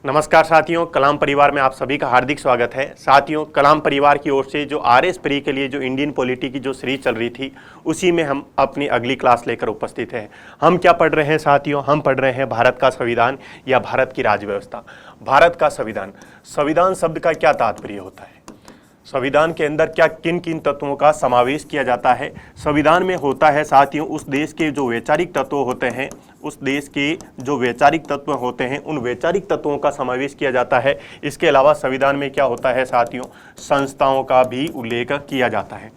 नमस्कार साथियों, कलाम परिवार में आप सभी का हार्दिक स्वागत है। साथियों, कलाम परिवार की ओर से जो आरएस प्री के लिए जो इंडियन पॉलिटी की जो सीरीज चल रही थी, उसी में हम अपनी अगली क्लास लेकर उपस्थित हैं। हम क्या पढ़ रहे हैं साथियों? हम पढ़ रहे हैं भारत का संविधान या भारत की राजव्यवस्था। भारत का संविधान, संविधान शब्द का क्या तात्पर्य होता है? संविधान के अंदर क्या किन किन तत्वों का समावेश किया जाता है? संविधान में होता है साथियों उस देश के जो वैचारिक तत्व होते हैं, उस देश के जो वैचारिक तत्व होते हैं, उन वैचारिक तत्वों का समावेश किया जाता है। इसके अलावा संविधान में क्या होता है साथियों? संस्थाओं का भी उल्लेख किया जाता है।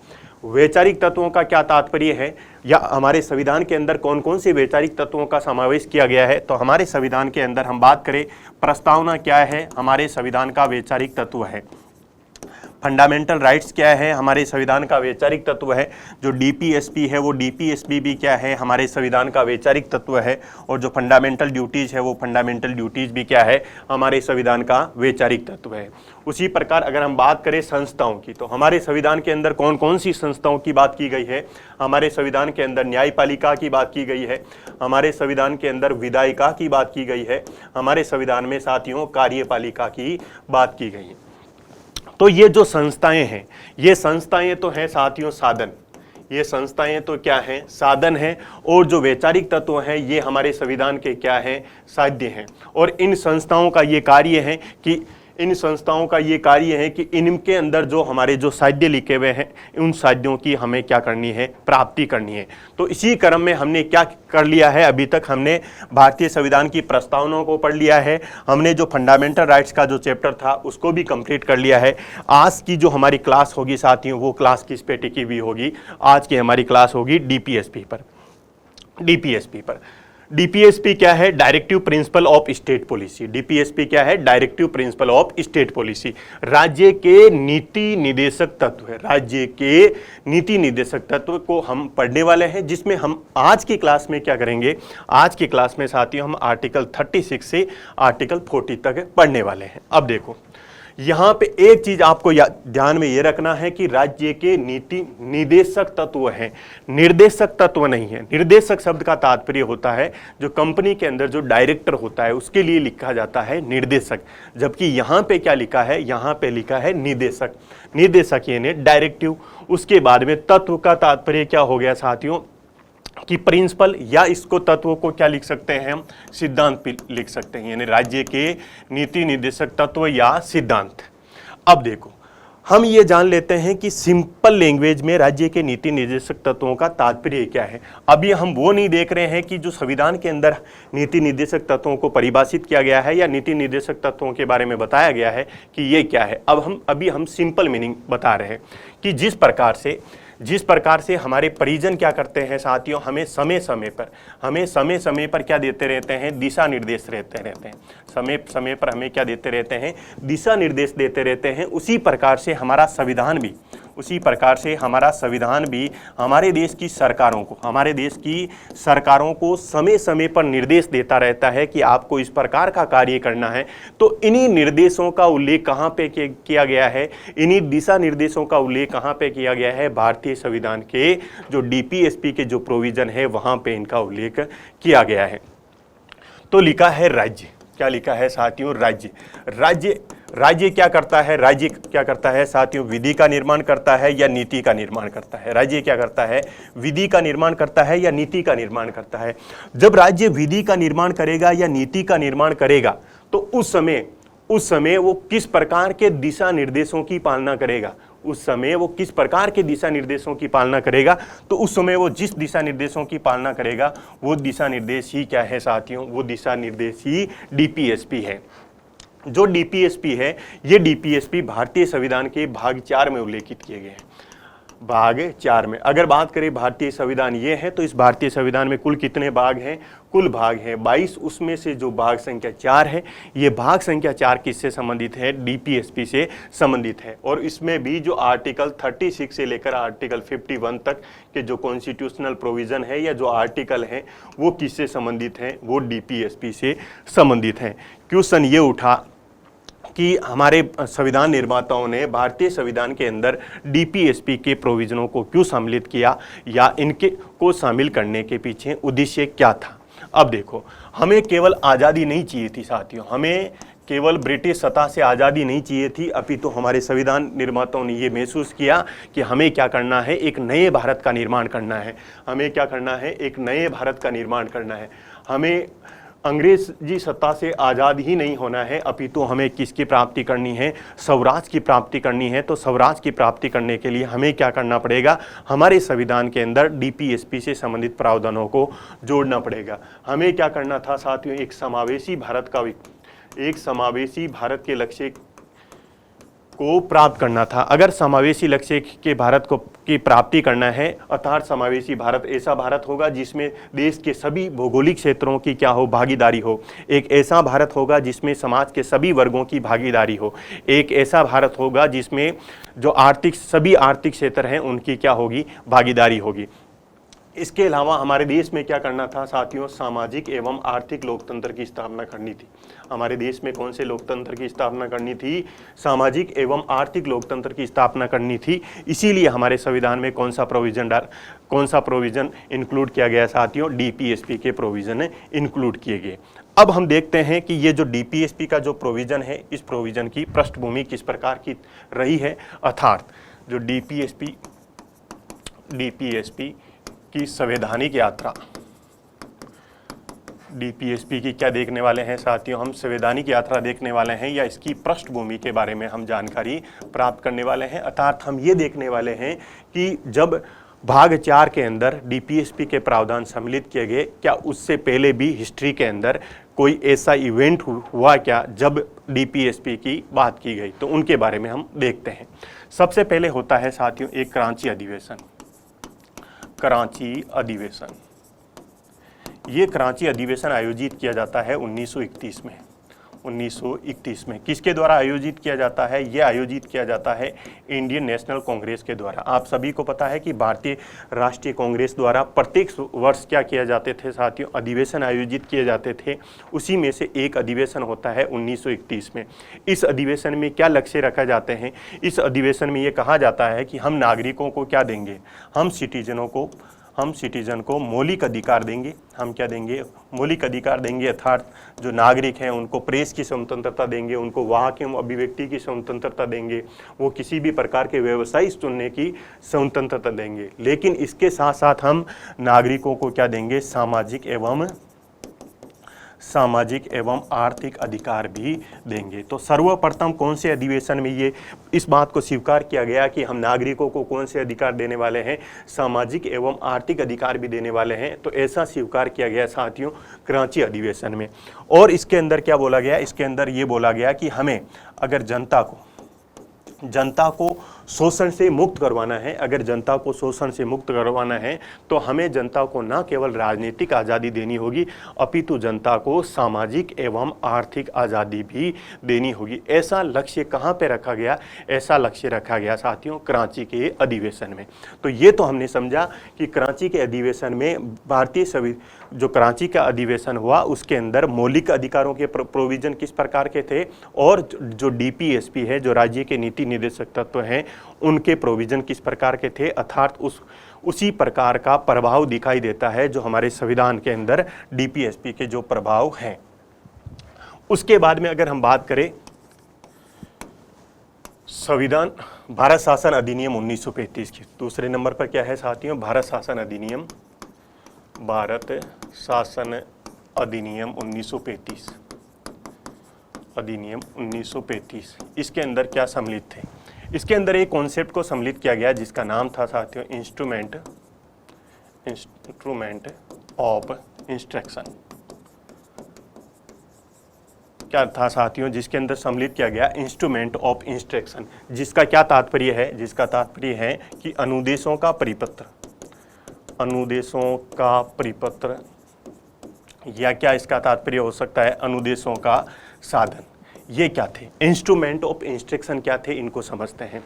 वैचारिक तत्वों का क्या तात्पर्य है, या हमारे संविधान के अंदर कौन कौन से वैचारिक तत्वों का समावेश किया गया है? तो हमारे संविधान के अंदर हम बात करें, प्रस्तावना क्या है? हमारे संविधान का वैचारिक तत्व है। फंडामेंटल राइट्स क्या है? हमारे संविधान का वैचारिक तत्व है। जो डीपीएसपी है वो डीपीएसपी भी क्या है? हमारे संविधान का वैचारिक तत्व है। और जो फंडामेंटल ड्यूटीज़ है वो फंडामेंटल ड्यूटीज़ भी क्या है? हमारे संविधान का वैचारिक तत्व है। उसी प्रकार अगर हम बात करें संस्थाओं की, तो हमारे संविधान के अंदर कौन कौन सी संस्थाओं की बात की गई है? हमारे संविधान के अंदर न्यायपालिका की बात की गई है। हमारे संविधान के अंदर विधायिका की बात की गई है। हमारे संविधान में साथियों कार्यपालिका की बात की गई है। तो ये जो संस्थाएं हैं, ये संस्थाएं तो हैं साथियों साधन। ये संस्थाएं तो क्या हैं? साधन हैं। और जो वैचारिक तत्व हैं ये हमारे संविधान के क्या हैं? साध्य हैं। और इन संस्थाओं का ये कार्य है कि इनके अंदर जो हमारे जो साध्य लिखे हुए हैं, उन साध्यों की हमें क्या करनी है? प्राप्ति करनी है। तो इसी क्रम में हमने क्या कर लिया है? अभी तक हमने भारतीय संविधान की प्रस्तावनाओं को पढ़ लिया है। हमने जो फंडामेंटल राइट्स का जो चैप्टर था उसको भी कंप्लीट कर लिया है। आज की जो हमारी क्लास होगी साथियों, वो क्लास किस पे टिकी हुई होगी? आज की हमारी क्लास होगी डीपीएसपी पर। डीपीएसपी क्या है? Directive principle of state policy. DPSP क्या है? Directive principle of state policy. राज्य के नीति निर्देशक तत्व है। राज्य के नीति निर्देशक तत्व को हम पढ़ने वाले हैं, जिसमें हम आज की क्लास में क्या करेंगे? आज की क्लास में साथियों हम आर्टिकल 36 से आर्टिकल 40 तक पढ़ने वाले हैं। अब देखो, यहाँ पे एक चीज आपको ध्यान में ये रखना है कि राज्य के नीति निर्देशक तत्व हैं, निर्देशक तत्व नहीं है। निर्देशक शब्द का तात्पर्य होता है जो कंपनी के अंदर जो डायरेक्टर होता है उसके लिए लिखा जाता है निर्देशक, जबकि यहाँ पे क्या लिखा है? यहाँ पे लिखा है निदेशक। निदेशक यानी डायरेक्टिव। उसके बाद में तत्व का तात्पर्य क्या हो गया साथियों? कि प्रिंसिपल, या इसको तत्वों को क्या लिख सकते हैं हम? सिद्धांत लिख सकते हैं, यानी राज्य के नीति निर्देशक तत्व या सिद्धांत। अब देखो, हम ये जान लेते हैं कि सिंपल लैंग्वेज में राज्य के नीति निर्देशक तत्वों का तात्पर्य क्या है। अभी हम वो नहीं देख रहे हैं कि जो संविधान के अंदर नीति निर्देशक तत्वों को परिभाषित किया गया है या नीति निर्देशक तत्वों के बारे में बताया गया है कि ये क्या है। अभी हम सिंपल मीनिंग बता रहे हैं कि जिस प्रकार से हमारे परिजन क्या करते हैं साथियों, हमें समय समय पर क्या देते रहते हैं? दिशा निर्देश रहते हैं। समय समय पर हमें क्या देते रहते हैं? दिशा निर्देश देते रहते हैं। उसी प्रकार से हमारा संविधान भी हमारे देश की सरकारों को समय समय पर निर्देश देता रहता है कि आपको इस प्रकार का कार्य करना है। तो इन्हीं निर्देशों का उल्लेख कहाँ पे किया गया है? इन्हीं दिशा निर्देशों का उल्लेख कहाँ पे किया गया है? भारतीय संविधान के जो डीपीएसपी के जो प्रोविजन है वहाँ पे इनका उल्लेख किया गया है। तो लिखा है राज्य। क्या लिखा है साथियों? राज्य क्या करता है? राज्य क्या करता है साथियों? विधि का निर्माण करता है या नीति का निर्माण करता है? राज्य क्या करता है? विधि का निर्माण करता है या नीति का निर्माण करता है? जब राज्य विधि का निर्माण करेगा या नीति का निर्माण करेगा, तो उस समय वो किस प्रकार के दिशा निर्देशों की पालना करेगा? तो उस समय वो जिस दिशा निर्देशों की पालना करेगा, वो दिशा निर्देश ही क्या है साथियों? वो दिशा निर्देश ही डीपीएसपी है। जो डीपीएसपी है, ये डीपीएसपी भारतीय संविधान के भाग 4 में उल्लेखित किए गए हैं। भाग 4 में अगर बात करें भारतीय संविधान ये है, तो इस भारतीय संविधान में कुल कितने भाग हैं? कुल भाग हैं 22। उसमें से जो भाग संख्या 4 है, ये भाग संख्या 4 किससे संबंधित है? डीपीएसपी से संबंधित है। और इसमें भी जो आर्टिकल 36 से लेकर आर्टिकल 51 तक के जो कॉन्स्टिट्यूशनल प्रोविजन है या जो आर्टिकल हैं, वो किससे संबंधित हैं? वो डीपीएसपी से संबंधित हैं। क्वेश्चन ये उठा कि हमारे संविधान निर्माताओं ने भारतीय संविधान के अंदर डीपीएसपी के प्रोविजनों को क्यों सम्मिलित किया, या इनके को शामिल करने के पीछे उद्देश्य क्या था। अब देखो, हमें केवल आज़ादी नहीं चाहिए थी साथियों, हमें केवल ब्रिटिश सत्ता से आज़ादी नहीं चाहिए थी, अपितु हमारे संविधान निर्माताओं ने ये महसूस किया कि हमें क्या करना है, एक नए भारत का निर्माण करना है। हमें क्या करना है, एक नए भारत का निर्माण करना है। हमें अंग्रेजी सत्ता से आज़ाद ही नहीं होना है, अपितु हमें किसकी प्राप्ति करनी है, स्वराज की प्राप्ति करनी है। तो स्वराज की प्राप्ति करने के लिए हमें क्या करना पड़ेगा, हमारे संविधान के अंदर डीपीएसपी से संबंधित प्रावधानों को जोड़ना पड़ेगा। हमें क्या करना था साथियों, एक समावेशी भारत के लक्ष्य को प्राप्त करना था। अगर समावेशी लक्ष्य के भारत को की प्राप्ति करना है, अर्थात समावेशी भारत ऐसा भारत होगा जिसमें देश के सभी भौगोलिक क्षेत्रों की क्या हो, भागीदारी हो। एक ऐसा भारत होगा जिसमें समाज के सभी वर्गों की भागीदारी हो। एक ऐसा भारत होगा जिसमें जो सभी आर्थिक क्षेत्र हैं उनकी क्या होगी, भागीदारी होगी। इसके अलावा हमारे देश में क्या करना था साथियों, सामाजिक एवं आर्थिक लोकतंत्र की स्थापना करनी थी। हमारे देश में कौन से लोकतंत्र की स्थापना करनी थी, सामाजिक एवं आर्थिक लोकतंत्र की स्थापना करनी थी। इसीलिए हमारे संविधान में कौन सा प्रोविजन इंक्लूड किया गया साथियों, डीपीएसपी के प्रोविजन इंक्लूड किए गए। अब हम देखते हैं कि ये जो डीपीएसपी का जो प्रोविजन है, इस प्रोविजन की पृष्ठभूमि किस प्रकार की रही है, अर्थात जो डीपीएसपी की संवैधानिक यात्रा, डीपीएसपी की क्या देखने वाले हैं साथियों, हम संवैधानिक यात्रा देखने वाले हैं, या इसकी पृष्ठभूमि के बारे में हम जानकारी प्राप्त करने वाले हैं। अर्थात हम ये देखने वाले हैं कि जब भाग 4 के अंदर डीपीएसपी के प्रावधान सम्मिलित किए गए, क्या उससे पहले भी हिस्ट्री के अंदर कोई ऐसा इवेंट हुआ क्या जब डीपीएसपी की बात की गई, तो उनके बारे में हम देखते हैं। सबसे पहले होता है साथियों एक कराची अधिवेशन। ये कराची अधिवेशन आयोजित किया जाता है 1931 में। किसके द्वारा आयोजित किया जाता है, ये आयोजित किया जाता है इंडियन नेशनल कांग्रेस के द्वारा। आप सभी को पता है कि भारतीय राष्ट्रीय कांग्रेस द्वारा प्रत्येक वर्ष क्या किया जाते थे साथियों, अधिवेशन आयोजित किए जाते थे। उसी में से एक अधिवेशन होता है 1931 में। इस अधिवेशन में क्या लक्ष्य रखा जाते हैं, इस अधिवेशन में ये कहा जाता है कि हम नागरिकों को क्या देंगे, हम सिटीजन को मौलिक अधिकार देंगे। हम क्या देंगे, मौलिक अधिकार देंगे, अर्थात जो नागरिक हैं उनको प्रेस की स्वतंत्रता देंगे, उनको वहाँ की अभिव्यक्ति की स्वतंत्रता देंगे, वो किसी भी प्रकार के व्यवसाय चुनने की स्वतंत्रता देंगे। लेकिन इसके साथ साथ हम नागरिकों को क्या देंगे, सामाजिक एवं आर्थिक अधिकार भी देंगे। तो सर्वप्रथम कौन से अधिवेशन में ये इस बात को स्वीकार किया गया कि हम नागरिकों को कौन से अधिकार देने वाले हैं, सामाजिक एवं आर्थिक अधिकार भी देने वाले हैं। तो ऐसा स्वीकार किया गया साथियों कराची अधिवेशन में। और इसके अंदर क्या बोला गया, इसके अंदर ये बोला गया कि हमें अगर जनता को शोषण से मुक्त करवाना है, अगर जनता को शोषण से मुक्त करवाना है तो हमें जनता को न केवल राजनीतिक आज़ादी देनी होगी, अपितु जनता को सामाजिक एवं आर्थिक आज़ादी भी देनी होगी। ऐसा लक्ष्य कहाँ पे रखा गया, ऐसा लक्ष्य रखा गया साथियों कराची के अधिवेशन में। तो ये तो हमने समझा कि कराची के अधिवेशन में जो कराची का अधिवेशन हुआ उसके अंदर मौलिक अधिकारों के प्रोविजन किस प्रकार के थे, और जो डीपीएसपी है, जो राज्य के नीति निर्देशक तत्व हैं, उनके प्रोविजन किस प्रकार के थे। अर्थात उसी प्रकार का प्रभाव दिखाई देता है जो हमारे संविधान के अंदर डीपीएसपी के जो प्रभाव हैं। उसके बाद में अगर हम बात करें संविधान भारत शासन अधिनियम 1935 की, दूसरे नंबर पर क्या है साथियों, भारत शासन अधिनियम 1935। इसके अंदर क्या सम्मिलित थे, इसके अंदर एक कॉन्सेप्ट को सम्मिलित किया गया जिसका नाम था साथियों इंस्ट्रूमेंट ऑफ इंस्ट्रक्शन। क्या था साथियों, जिसके अंदर सम्मिलित किया गया इंस्ट्रूमेंट ऑफ इंस्ट्रक्शन, जिसका क्या तात्पर्य है, जिसका तात्पर्य है कि अनुदेशों का परिपत्र या क्या इसका तात्पर्य हो सकता है, अनुदेशों का साधन। ये क्या थे, इंस्ट्रूमेंट ऑफ इंस्ट्रक्शन क्या थे, इनको समझते हैं।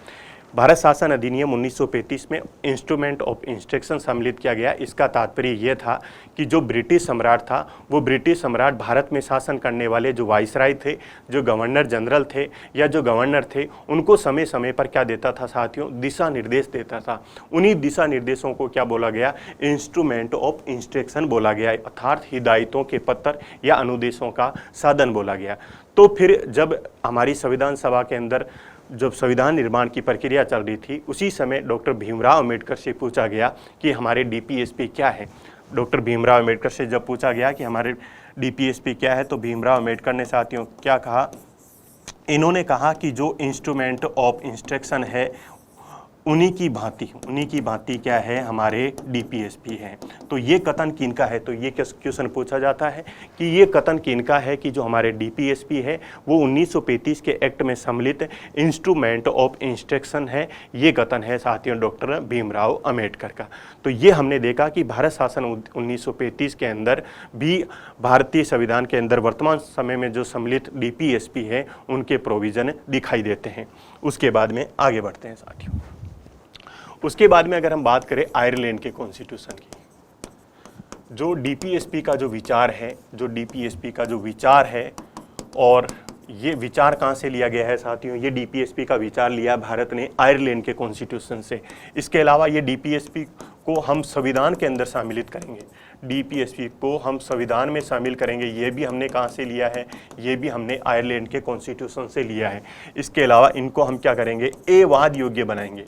भारत शासन अधिनियम 1935 में इंस्ट्रूमेंट ऑफ इंस्ट्रक्शन सम्मिलित किया गया। इसका तात्पर्य यह था कि जो ब्रिटिश सम्राट था वो ब्रिटिश सम्राट भारत में शासन करने वाले जो वाइसराय थे, जो गवर्नर जनरल थे या जो गवर्नर थे, उनको समय समय पर क्या देता था साथियों, दिशा निर्देश देता था। उन्हीं दिशा निर्देशों को क्या बोला गया, इंस्ट्रूमेंट ऑफ इंस्ट्रक्शन बोला गया, अर्थात हिदायतों के पत्र या अनुदेशों का साधन बोला गया। तो फिर जब हमारी संविधान सभा के अंदर जब संविधान निर्माण की प्रक्रिया चल रही थी, उसी समय डॉक्टर भीमराव अंबेडकर से पूछा गया कि हमारे डीपीएसपी क्या है। डॉक्टर भीमराव अंबेडकर से जब पूछा गया कि हमारे डीपीएसपी क्या है, तो भीमराव अंबेडकर ने साथियों क्या कहा, इन्होंने कहा कि जो इंस्ट्रूमेंट ऑफ इंस्ट्रक्शन है उन्हीं की भांति क्या है, हमारे डीपीएसपी है। तो ये कथन किनका है, तो ये क्वेश्चन पूछा जाता है कि ये कथन किनका है कि जो हमारे डीपीएसपी है वो 1935 के एक्ट में सम्मिलित इंस्ट्रूमेंट ऑफ इंस्ट्रक्शन है। ये कथन है साथियों डॉक्टर भीमराव अंबेडकर का। तो ये हमने देखा कि भारत शासन 1935 के अंदर भी भारतीय संविधान के अंदर वर्तमान समय में जो सम्मिलित डीपीएसपी है उनके प्रोविज़न दिखाई देते हैं। उसके बाद में आगे बढ़ते हैं साथियों। उसके बाद में अगर हम बात करें आयरलैंड के कॉन्स्टिट्यूशन की, जो डीपीएसपी का जो विचार है और ये विचार कहाँ से लिया गया है साथियों, ये डीपीएसपी का विचार लिया भारत ने आयरलैंड के कॉन्स्टिट्यूशन से। इसके अलावा ये डीपीएसपी को हम संविधान के अंदर शामिलित करेंगे, डीपीएसपी को हम संविधान में शामिल करेंगे। ये भी हमने कहाँ से लिया है, ये भी हमने आयरलैंड के कॉन्स्टिट्यूशन से लिया है। इसके अलावा इनको हम क्या करेंगे, ए-वाद योग्य बनाएंगे।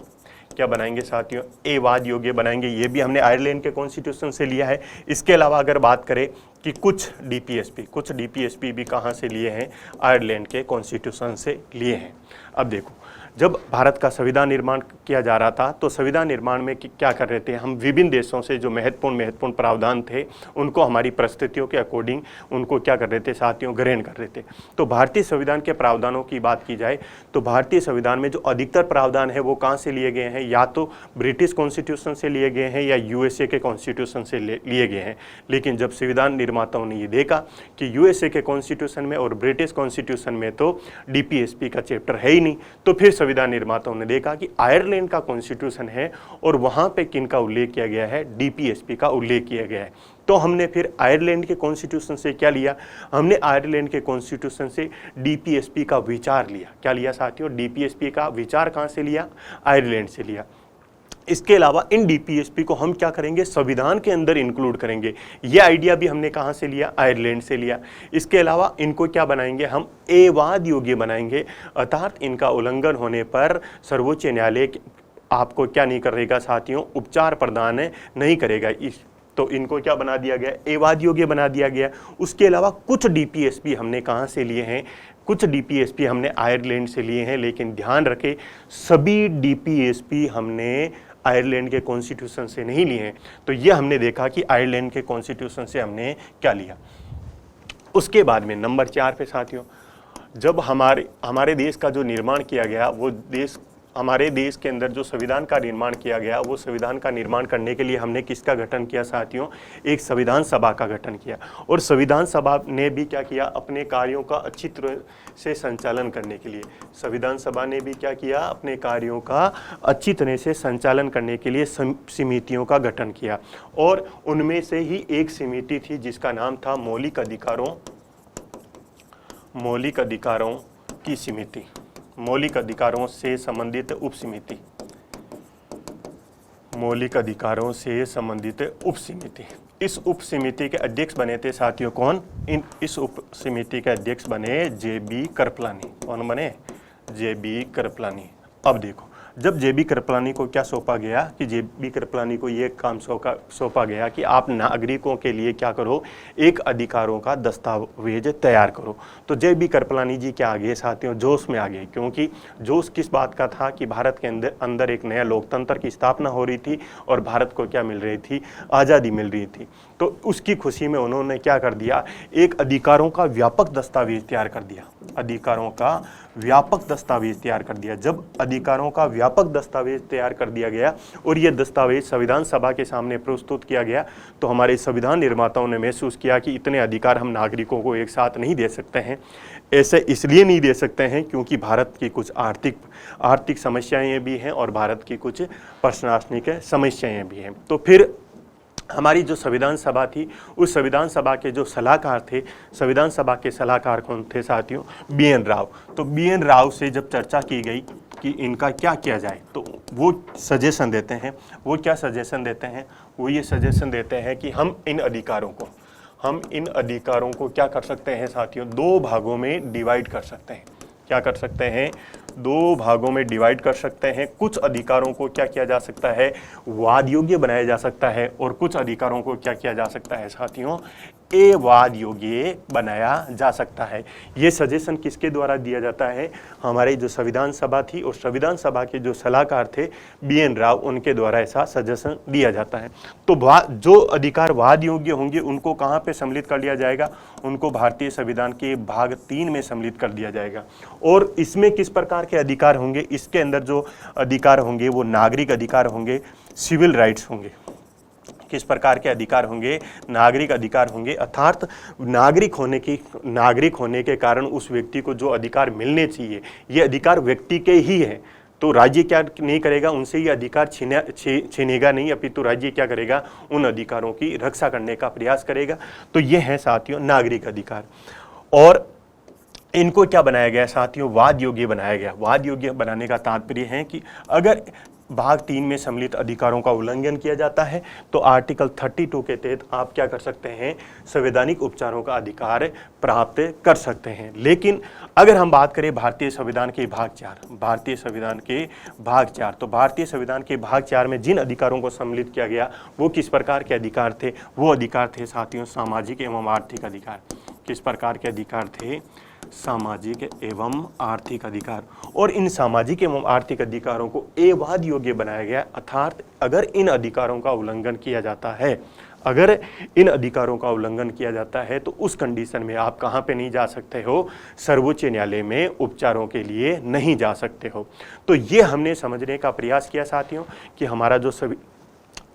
क्या बनाएंगे साथियों, ए-वाद योग्य बनाएंगे। ये भी हमने आयरलैंड के कॉन्स्टिट्यूशन से लिया है। इसके अलावा अगर बात करें कि कुछ डीपीएसपी भी कहाँ से लिए हैं, आयरलैंड के कॉन्स्टिट्यूशन से लिए हैं। अब देखो, जब भारत का संविधान निर्माण किया जा रहा था तो संविधान निर्माण में क्या कर रहे थे हम, विभिन्न देशों से जो महत्वपूर्ण प्रावधान थे उनको हमारी परिस्थितियों के अकॉर्डिंग उनको क्या कर रहे थे साथियों, ग्रहण कर रहे थे। तो भारतीय संविधान के प्रावधानों की बात की जाए तो भारतीय संविधान में जो अधिकतर प्रावधान है वो कहाँ से लिए गए हैं, या तो ब्रिटिश कॉन्स्टिट्यूशन से लिए गए हैं या यूएसए के कॉन्स्टिट्यूशन से लिए गए हैं। लेकिन जब संविधान निर्माताओं ने ये देखा कि यूएसए के कॉन्स्टिट्यूशन में और ब्रिटिश कॉन्स्टिट्यूशन में तो डीपीएसपी का चैप्टर है ही नहीं, तो फिर संविधान निर्माताओं ने देखा कि आयरलैंड का कॉन्स्टिट्यूशन है और वहां पे किनका उल्लेख किया गया है, डीपीएसपी का उल्लेख किया गया है। तो हमने फिर आयरलैंड के कॉन्स्टिट्यूशन से क्या लिया, हमने आयरलैंड के कॉन्स्टिट्यूशन से डीपीएसपी का विचार लिया। क्या लिया साथियों, डीपीएसपी का विचार कहां से लिया, आयरलैंड से लिया। इसके अलावा इन डीपीएसपी को हम क्या करेंगे, संविधान के अंदर इंक्लूड करेंगे। ये आइडिया भी हमने कहाँ से लिया, आयरलैंड से लिया। इसके अलावा इनको क्या बनाएंगे, हम ए-वाद योग्य बनाएंगे, अर्थात इनका उल्लंघन होने पर सर्वोच्च न्यायालय आपको क्या नहीं करेगा साथियों, उपचार प्रदान नहीं करेगा। तो इनको क्या बना दिया गया, ए-वाद योग्य बना दिया गया। उसके अलावा कुछ डीपीएसपी हमने कहाँ से लिए हैं, कुछ डीपीएसपी हमने आयरलैंड से लिए हैं। लेकिन ध्यान रखें, सभी डीपीएसपी हमने आयरलैंड के कॉन्स्टिट्यूशन से नहीं लिए हैं। तो ये हमने देखा कि आयरलैंड के कॉन्स्टिट्यूशन से हमने क्या लिया। उसके बाद में नंबर 4 पे साथियों, जब हमारे देश का जो निर्माण किया गया, वो हमारे देश के अंदर जो संविधान का निर्माण किया गया, वो संविधान का निर्माण करने के लिए हमने किसका गठन किया साथियों, एक संविधान सभा का गठन किया। और संविधान सभा ने भी क्या किया, अपने कार्यों का अच्छी तरह से संचालन करने के लिए, संविधान सभा ने भी क्या किया, अपने कार्यों का अच्छी तरह से संचालन करने के लिए समितियों का गठन किया। और उनमें से ही एक समिति थी जिसका नाम था मौलिक अधिकारों की समिति, मौलिक अधिकारों से संबंधित उप समिति, मौलिक अधिकारों से संबंधित उप समिति। इस उप समिति के अध्यक्ष बने थे साथियों कौन, इस उप समिति के अध्यक्ष बने जे.बी. कृपलानी। कौन बने, जे.बी. कृपलानी। अब देखो, जब जे.बी. कृपलानी को क्या सौंपा गया कि जे.बी. कृपलानी को ये काम सौंपा गया कि आप नागरिकों के लिए क्या करो, एक अधिकारों का दस्तावेज तैयार करो। तो जे.बी. कृपलानी जी क्या आ गए साथियों, जोश में आ गए। क्योंकि जोश किस बात का था कि भारत के अंदर एक नया लोकतंत्र की स्थापना हो रही थी और भारत को क्या मिल रही थी, आज़ादी मिल रही थी। तो उसकी खुशी में उन्होंने क्या कर दिया, एक अधिकारों का व्यापक दस्तावेज तैयार कर दिया, अधिकारों का व्यापक दस्तावेज तैयार कर दिया। जब अधिकारों का व्यापक दस्तावेज तैयार कर दिया गया और यह दस्तावेज संविधान सभा के सामने प्रस्तुत किया गया, तो हमारे संविधान निर्माताओं ने महसूस किया कि इतने अधिकार हम नागरिकों को एक साथ नहीं दे सकते हैं। ऐसे इसलिए नहीं दे सकते हैं क्योंकि भारत की कुछ आर्थिक समस्याएं भी हैं और भारत की कुछ प्रशासनिक समस्याएं भी हैं। तो फिर हमारी जो संविधान सभा थी, उस संविधान सभा के जो सलाहकार थे, संविधान सभा के सलाहकार कौन थे साथियों? BN राव। तो BN राव से जब चर्चा की गई कि इनका क्या किया जाए, तो वो सजेशन देते हैं। वो क्या सजेशन देते हैं? वो ये सजेशन देते हैं कि हम इन अधिकारों को क्या कर सकते हैं साथियों? 2 भागों में डिवाइड कर सकते हैं। क्या कर सकते हैं? 2 भागों में डिवाइड कर सकते हैं। कुछ अधिकारों को क्या किया जा सकता है? वाद योग्य बनाया जा सकता है, और कुछ अधिकारों को क्या किया जा सकता है साथियों? वाद योग्य बनाया जा सकता है। ये सजेशन किसके द्वारा दिया जाता है? हमारे जो संविधान सभा थी और संविधान सभा के जो सलाहकार थे BN राव, उनके द्वारा ऐसा सजेशन दिया जाता है। तो जो अधिकार वाद योग्य होंगे उनको कहाँ पे सम्मिलित कर लिया जाएगा? उनको भारतीय संविधान के भाग 3 में सम्मिलित कर दिया जाएगा। और इसमें किस प्रकार के अधिकार होंगे? इसके अंदर जो अधिकार होंगे वो नागरिक अधिकार होंगे, सिविल राइट्स होंगे। किस प्रकार के अधिकार होंगे? नागरिक अधिकार होंगे। अर्थात नागरिक होने के कारण उस व्यक्ति को जो अधिकार मिलने चाहिए, ये अधिकार व्यक्ति के ही है। तो राज्य क्या नहीं करेगा? उनसे ये अधिकार छीनेगा नहीं, अपितु राज्य क्या करेगा? उन अधिकारों की रक्षा करने का प्रयास करेगा। तो ये है साथियों नागरिक अधिकार। और इनको क्या बनाया गया साथियों? वाद योग्य बनाया गया। वाद योग्य बनाने का तात्पर्य है कि अगर भाग 3 में सम्मिलित अधिकारों का उल्लंघन किया जाता है तो आर्टिकल 32 के तहत आप क्या कर सकते हैं? संवैधानिक उपचारों का अधिकार प्राप्त कर सकते हैं। लेकिन अगर हम बात करें भारतीय संविधान के भाग 4, तो भारतीय संविधान के भाग 4 में जिन अधिकारों को सम्मिलित किया गया वो किस प्रकार के अधिकार थे? वो अधिकार थे साथियों सामाजिक एवं आर्थिक अधिकार। किस प्रकार के अधिकार थे? सामाजिक एवं आर्थिक अधिकार। और इन सामाजिक एवं आर्थिक अधिकारों को वाद योग्य बनाया गया। अर्थात अगर इन अधिकारों का उल्लंघन किया जाता है तो उस कंडीशन में आप कहां पे नहीं जा सकते हो? सर्वोच्च न्यायालय में उपचारों के लिए नहीं जा सकते हो। तो ये हमने समझने का प्रयास किया साथियों कि हमारा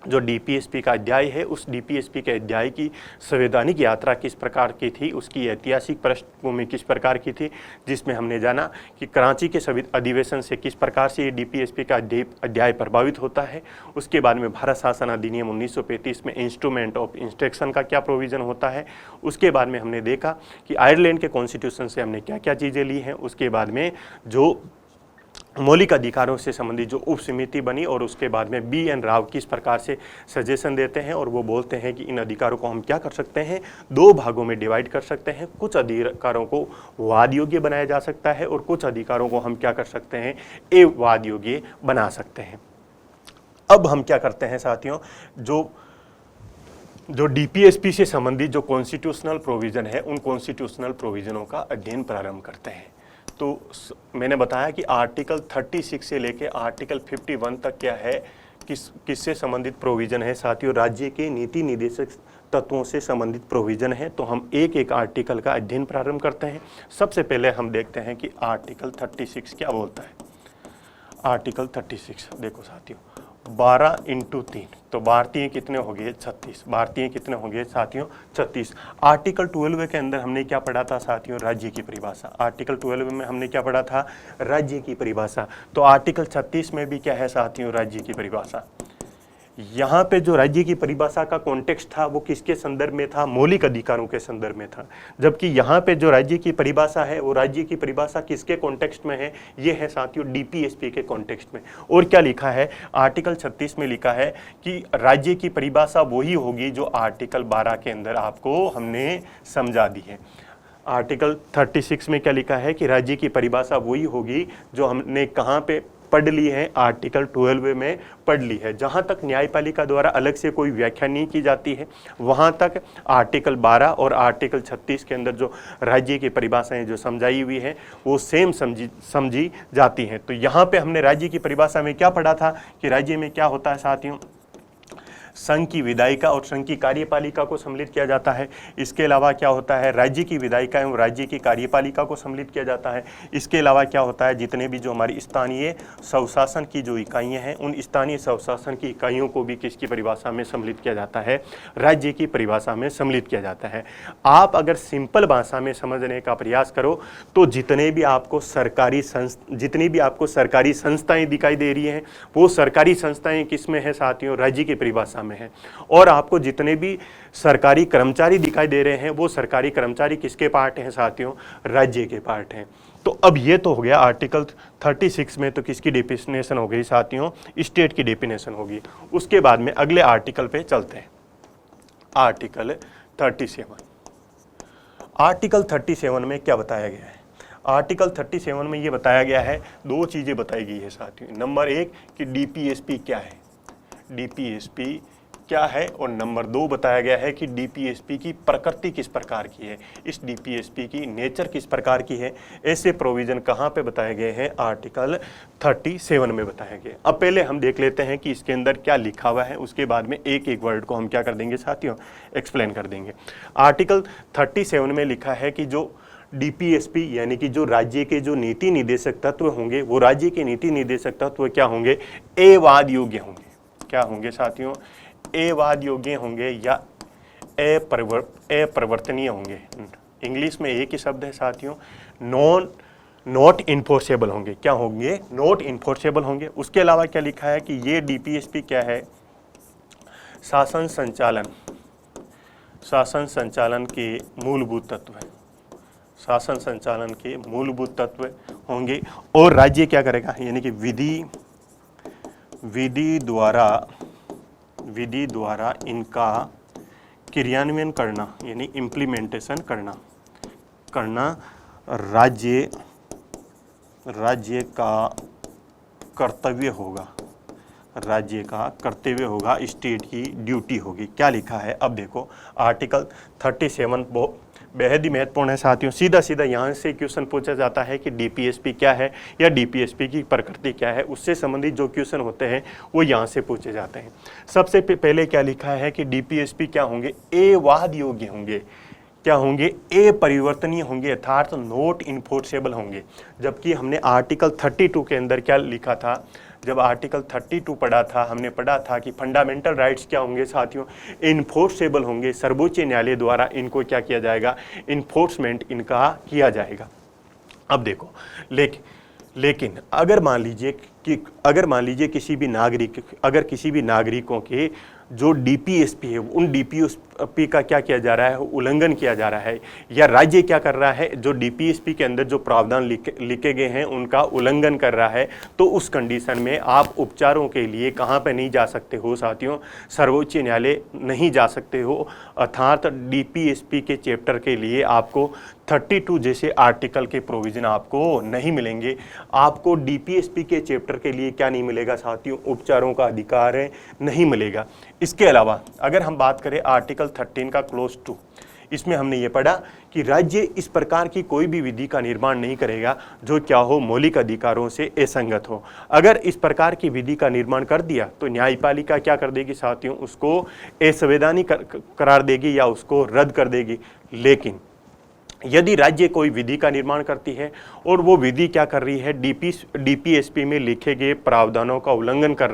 जो DPSP का अध्याय है, उस DPSP के अध्याय की संवैधानिक यात्रा किस प्रकार की थी, उसकी ऐतिहासिक पृष्ठभूमि किस प्रकार की थी, जिसमें हमने जाना कि कराची के अधिवेशन से किस प्रकार से ये DPSP का अध्याय प्रभावित होता है। उसके बाद में भारत शासन अधिनियम 1935 में इंस्ट्रूमेंट ऑफ इंस्ट्रक्शन का क्या प्रोविज़न होता है। उसके बाद में हमने देखा कि आयरलैंड के कॉन्स्टिट्यूशन से हमने क्या क्या चीज़ें ली हैं। उसके बाद में जो मौलिक अधिकारों से संबंधित जो उप समिति बनी, और उसके बाद में BN राव किस प्रकार से सजेशन देते हैं और वो बोलते हैं कि इन अधिकारों को हम क्या कर सकते हैं? 2 भागों में डिवाइड कर सकते हैं। कुछ अधिकारों को वाद योग्य बनाया जा सकता है और कुछ अधिकारों को हम क्या कर सकते हैं? वाद योग्य बना सकते हैं। अब हम क्या करते हैं साथियों? जो DPSP से संबंधित जो कॉन्स्टिट्यूशनल प्रोविज़न है, उन कॉन्स्टिट्यूशनल प्रोविज़नों का अध्ययन प्रारंभ करते हैं। तो मैंने बताया कि आर्टिकल 36 से लेकर आर्टिकल 51 तक क्या है, किससे संबंधित प्रोविज़न है साथियों? राज्य के नीति निर्देशक तत्वों से संबंधित प्रोविज़न है। तो हम एक एक आर्टिकल का अध्ययन प्रारंभ करते हैं। सबसे पहले हम देखते हैं कि आर्टिकल 36 क्या बोलता है। आर्टिकल 36 देखो साथियों, 12 × 3, तो भारतीय कितने हो गए? 36। भारतीय कितने हो गए साथियों? 36। आर्टिकल 12 के अंदर हमने क्या पढ़ा था साथियों? राज्य की परिभाषा। आर्टिकल 12 में हमने क्या पढ़ा था? राज्य की परिभाषा। तो आर्टिकल 36 में भी क्या है साथियों? राज्य की परिभाषा। यहाँ पे जो राज्य की परिभाषा का कॉन्टेक्स्ट था वो किसके संदर्भ में था? मौलिक अधिकारों के संदर्भ में था। जबकि यहाँ पे जो राज्य की परिभाषा है वो राज्य की परिभाषा किसके कॉन्टेक्स्ट में है? ये है साथियों DPSP के कॉन्टेक्स्ट में। और क्या लिखा है? आर्टिकल 36 में लिखा है कि राज्य की परिभाषा वही होगी जो आर्टिकल 12 के अंदर आपको हमने समझा दी है। आर्टिकल 36 में क्या लिखा है कि राज्य की परिभाषा वही होगी जो हमने कहाँ पे पढ़ ली है? आर्टिकल 12 में पढ़ ली है। जहाँ तक न्यायपालिका द्वारा अलग से कोई व्याख्या नहीं की जाती है, वहाँ तक आर्टिकल 12 और आर्टिकल 36 के अंदर जो राज्य की परिभाषाएं जो समझाई हुई है वो सेम समझी जाती हैं। तो यहाँ पे हमने राज्य की परिभाषा में क्या पढ़ा था कि राज्य में क्या होता है साथियों? संघ की विधायिका और संघ की कार्यपालिका को सम्मिलित किया जाता है। इसके अलावा क्या होता है, राज्य की विधायिका एवं राज्य की कार्यपालिका को सम्मिलित किया जाता है। इसके अलावा क्या होता है, जितने भी जो हमारी स्थानीय स्वशासन की जो इकाइयाँ हैं, उन स्थानीय स्वशासन की इकाइयों को भी किसकी परिभाषा में सम्मिलित किया जाता है, राज्य की परिभाषा में सम्मिलित किया जाता है। आप अगर सिंपल भाषा में समझने का प्रयास करो तो जितनी भी आपको सरकारी संस्थाएं दिखाई दे रही हैं, वो सरकारी संस्थाएं किसमें है साथियों, राज्य की परिभाषा में है। और आपको जितने भी सरकारी कर्मचारी दिखाई दे रहे हैं, वो सरकारी कर्मचारी किसके पार्ट हैं साथियों, राज्य के पार्ट हैं। तो अब ये तो हो गया आर्टिकल 36 में, तो किसकी डेफिनेशन हो गई साथियों, स्टेट की डेफिनेशन होगी। उसके बाद में अगले आर्टिकल पे चलते हैं, आर्टिकल 37। आर्टिकल 37 में क्या बताया गया है, आर्टिकल 37 में ये बताया गया है, दो चीज़ें बताई गई है साथियों। नंबर एक कि डीपीएसपी क्या है, डीपीएसपी क्या है, और नंबर दो बताया गया है कि डीपीएसपी की प्रकृति किस प्रकार की है, इस डीपीएसपी की नेचर किस प्रकार की है। ऐसे प्रोविजन कहाँ पे बताए गए हैं, आर्टिकल 37 में बताया गया। अब पहले हम देख लेते हैं कि इसके अंदर क्या लिखा हुआ है, उसके बाद में एक एक वर्ड को हम क्या कर देंगे साथियों, एक्सप्लेन कर देंगे। आर्टिकल 37 में लिखा है कि जो डीपीएसपी यानी कि जो राज्य के जो नीति निर्देशक तत्व होंगे, वो राज्य के नीति निर्देशक तत्व क्या होंगे, एवाद योग्य होंगे। क्या होंगे साथियों, एवाद योग्य होंगे या अपरिवर्तनीय होंगे। इंग्लिश में एक ही शब्द है साथियों, नॉट इन्फोर्सेबल होंगे। क्या होंगे, नॉट इन्फोर्सेबल होंगे। उसके अलावा क्या लिखा है कि ये डीपीएसपी क्या है, शासन संचालन के मूलभूत तत्व है, शासन संचालन के मूलभूत तत्व होंगे। और राज्य क्या करेगा, यानी कि विधि द्वारा इनका क्रियान्वयन करना, यानी इम्प्लीमेंटेशन करना राज्य का कर्तव्य होगा, राज्य का कर्तव्य होगा, स्टेट की ड्यूटी होगी। क्या लिखा है, अब देखो आर्टिकल 37 बेहद ही महत्वपूर्ण है साथियों। सीधा सीधा यहाँ से क्वेश्चन पूछा जाता है कि डीपीएसपी क्या है या डीपीएसपी की प्रकृति क्या है, उससे संबंधित जो क्वेश्चन होते हैं वो यहाँ से पूछे जाते हैं। सबसे पहले क्या लिखा है कि डीपीएसपी क्या होंगे, एवाद योग्य होंगे। क्या होंगे, अपरिवर्तनीय होंगे, अर्थात नॉट इन्फोर्सेबल होंगे। जबकि हमने आर्टिकल 32 के अंदर क्या लिखा था, जब आर्टिकल 32 पढ़ा था, हमने पढ़ा था कि फंडामेंटल राइट्स क्या होंगे साथियों, इन्फोर्सेबल होंगे। सर्वोच्च न्यायालय द्वारा इनको क्या किया जाएगा, इन्फोर्समेंट इनका किया जाएगा। अब देखो, लेकिन अगर मान लीजिए किसी भी नागरिकों के जो डीपीएसपी है, उन डीपीएसपी का क्या किया जा रहा है, उल्लंघन किया जा रहा है, या राज्य क्या कर रहा है, जो डीपीएसपी के अंदर जो प्रावधान लिखे गए हैं उनका उल्लंघन कर रहा है, तो उस कंडीशन में आप उपचारों के लिए कहाँ पे नहीं जा सकते हो साथियों, सर्वोच्च न्यायालय नहीं जा सकते हो। अर्थात डीपीएसपी के चैप्टर के लिए आपको 32 जैसे आर्टिकल के प्रोविजन आपको नहीं मिलेंगे। आपको डीपीएसपी के चैप्टर के लिए क्या नहीं मिलेगा साथियों, उपचारों का अधिकार है, नहीं मिलेगा। इसके अलावा अगर हम बात करें आर्टिकल 13 का क्लोज 2, इसमें हमने ये पढ़ा कि राज्य इस प्रकार की कोई भी विधि का निर्माण नहीं करेगा जो क्या हो, मौलिक अधिकारों से असंगत हो। अगर इस प्रकार की विधि का निर्माण कर दिया तो न्यायपालिका क्या कर देगी साथियों, उसको असंवैधानिक करार देगी या उसको रद्द कर देगी। लेकिन यदि राज्य कोई विधि का निर्माण करती है और वो विधि क्या कर रही है, डीपीएसपी में लिखे गए प्रावधानों का उल्लंघन कर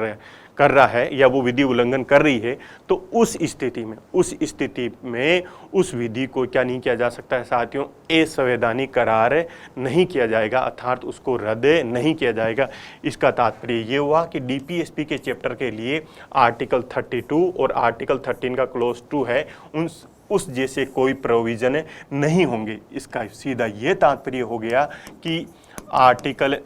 रहा है या वो विधि उल्लंघन कर रही है, तो उस स्थिति में उस विधि को क्या नहीं किया जा सकता है साथियों, असंवैधानिक करार नहीं किया जाएगा, अर्थात उसको रद्द नहीं किया जाएगा। इसका तात्पर्य ये हुआ कि डीपीएसपी के चैप्टर के लिए आर्टिकल 32 और आर्टिकल 13 का क्लोज 2 है, उस जैसे कोई प्रोविजन नहीं होंगे। इसका सीधा ये तात्पर्य हो गया कि आर्टिकल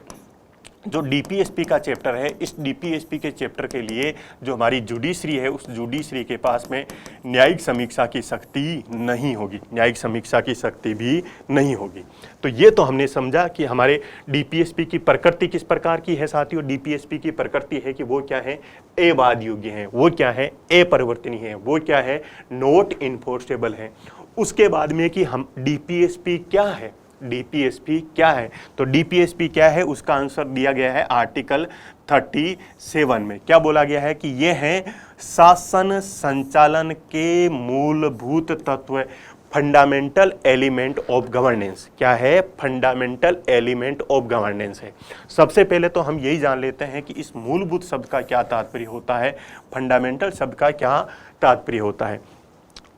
जो डीपीएसपी का चैप्टर है, इस डीपीएसपी के चैप्टर के लिए जो हमारी जुडिशरी है, उस जुडिशरी के पास में न्यायिक समीक्षा की शक्ति नहीं होगी, न्यायिक समीक्षा की शक्ति भी नहीं होगी। तो ये तो हमने समझा कि हमारे डीपीएसपी की प्रकृति किस प्रकार की है साथियों। डीपीएसपी की प्रकृति है कि वो क्या है, अवाद योग्य है, वो क्या है, अपरिवर्तनीय है, वो क्या है, नॉट इन्फोर्सेबल है। उसके बाद में कि हम डीपीएसपी क्या है, डीपीएसपी क्या है? तो डीपीएसपी क्या है, उसका आंसर दिया गया है आर्टिकल 37 में। क्या बोला गया है कि ये है शासन संचालन के मूलभूत तत्व, फंडामेंटल एलिमेंट ऑफ गवर्नेंस। क्या है? फंडामेंटल एलिमेंट ऑफ गवर्नेंस है। सबसे पहले तो हम यही जान लेते हैं कि इस मूलभूत शब्द का क्या तात्पर्य होता है, फंडामेंटल शब्द का क्या तात्पर्य होता है।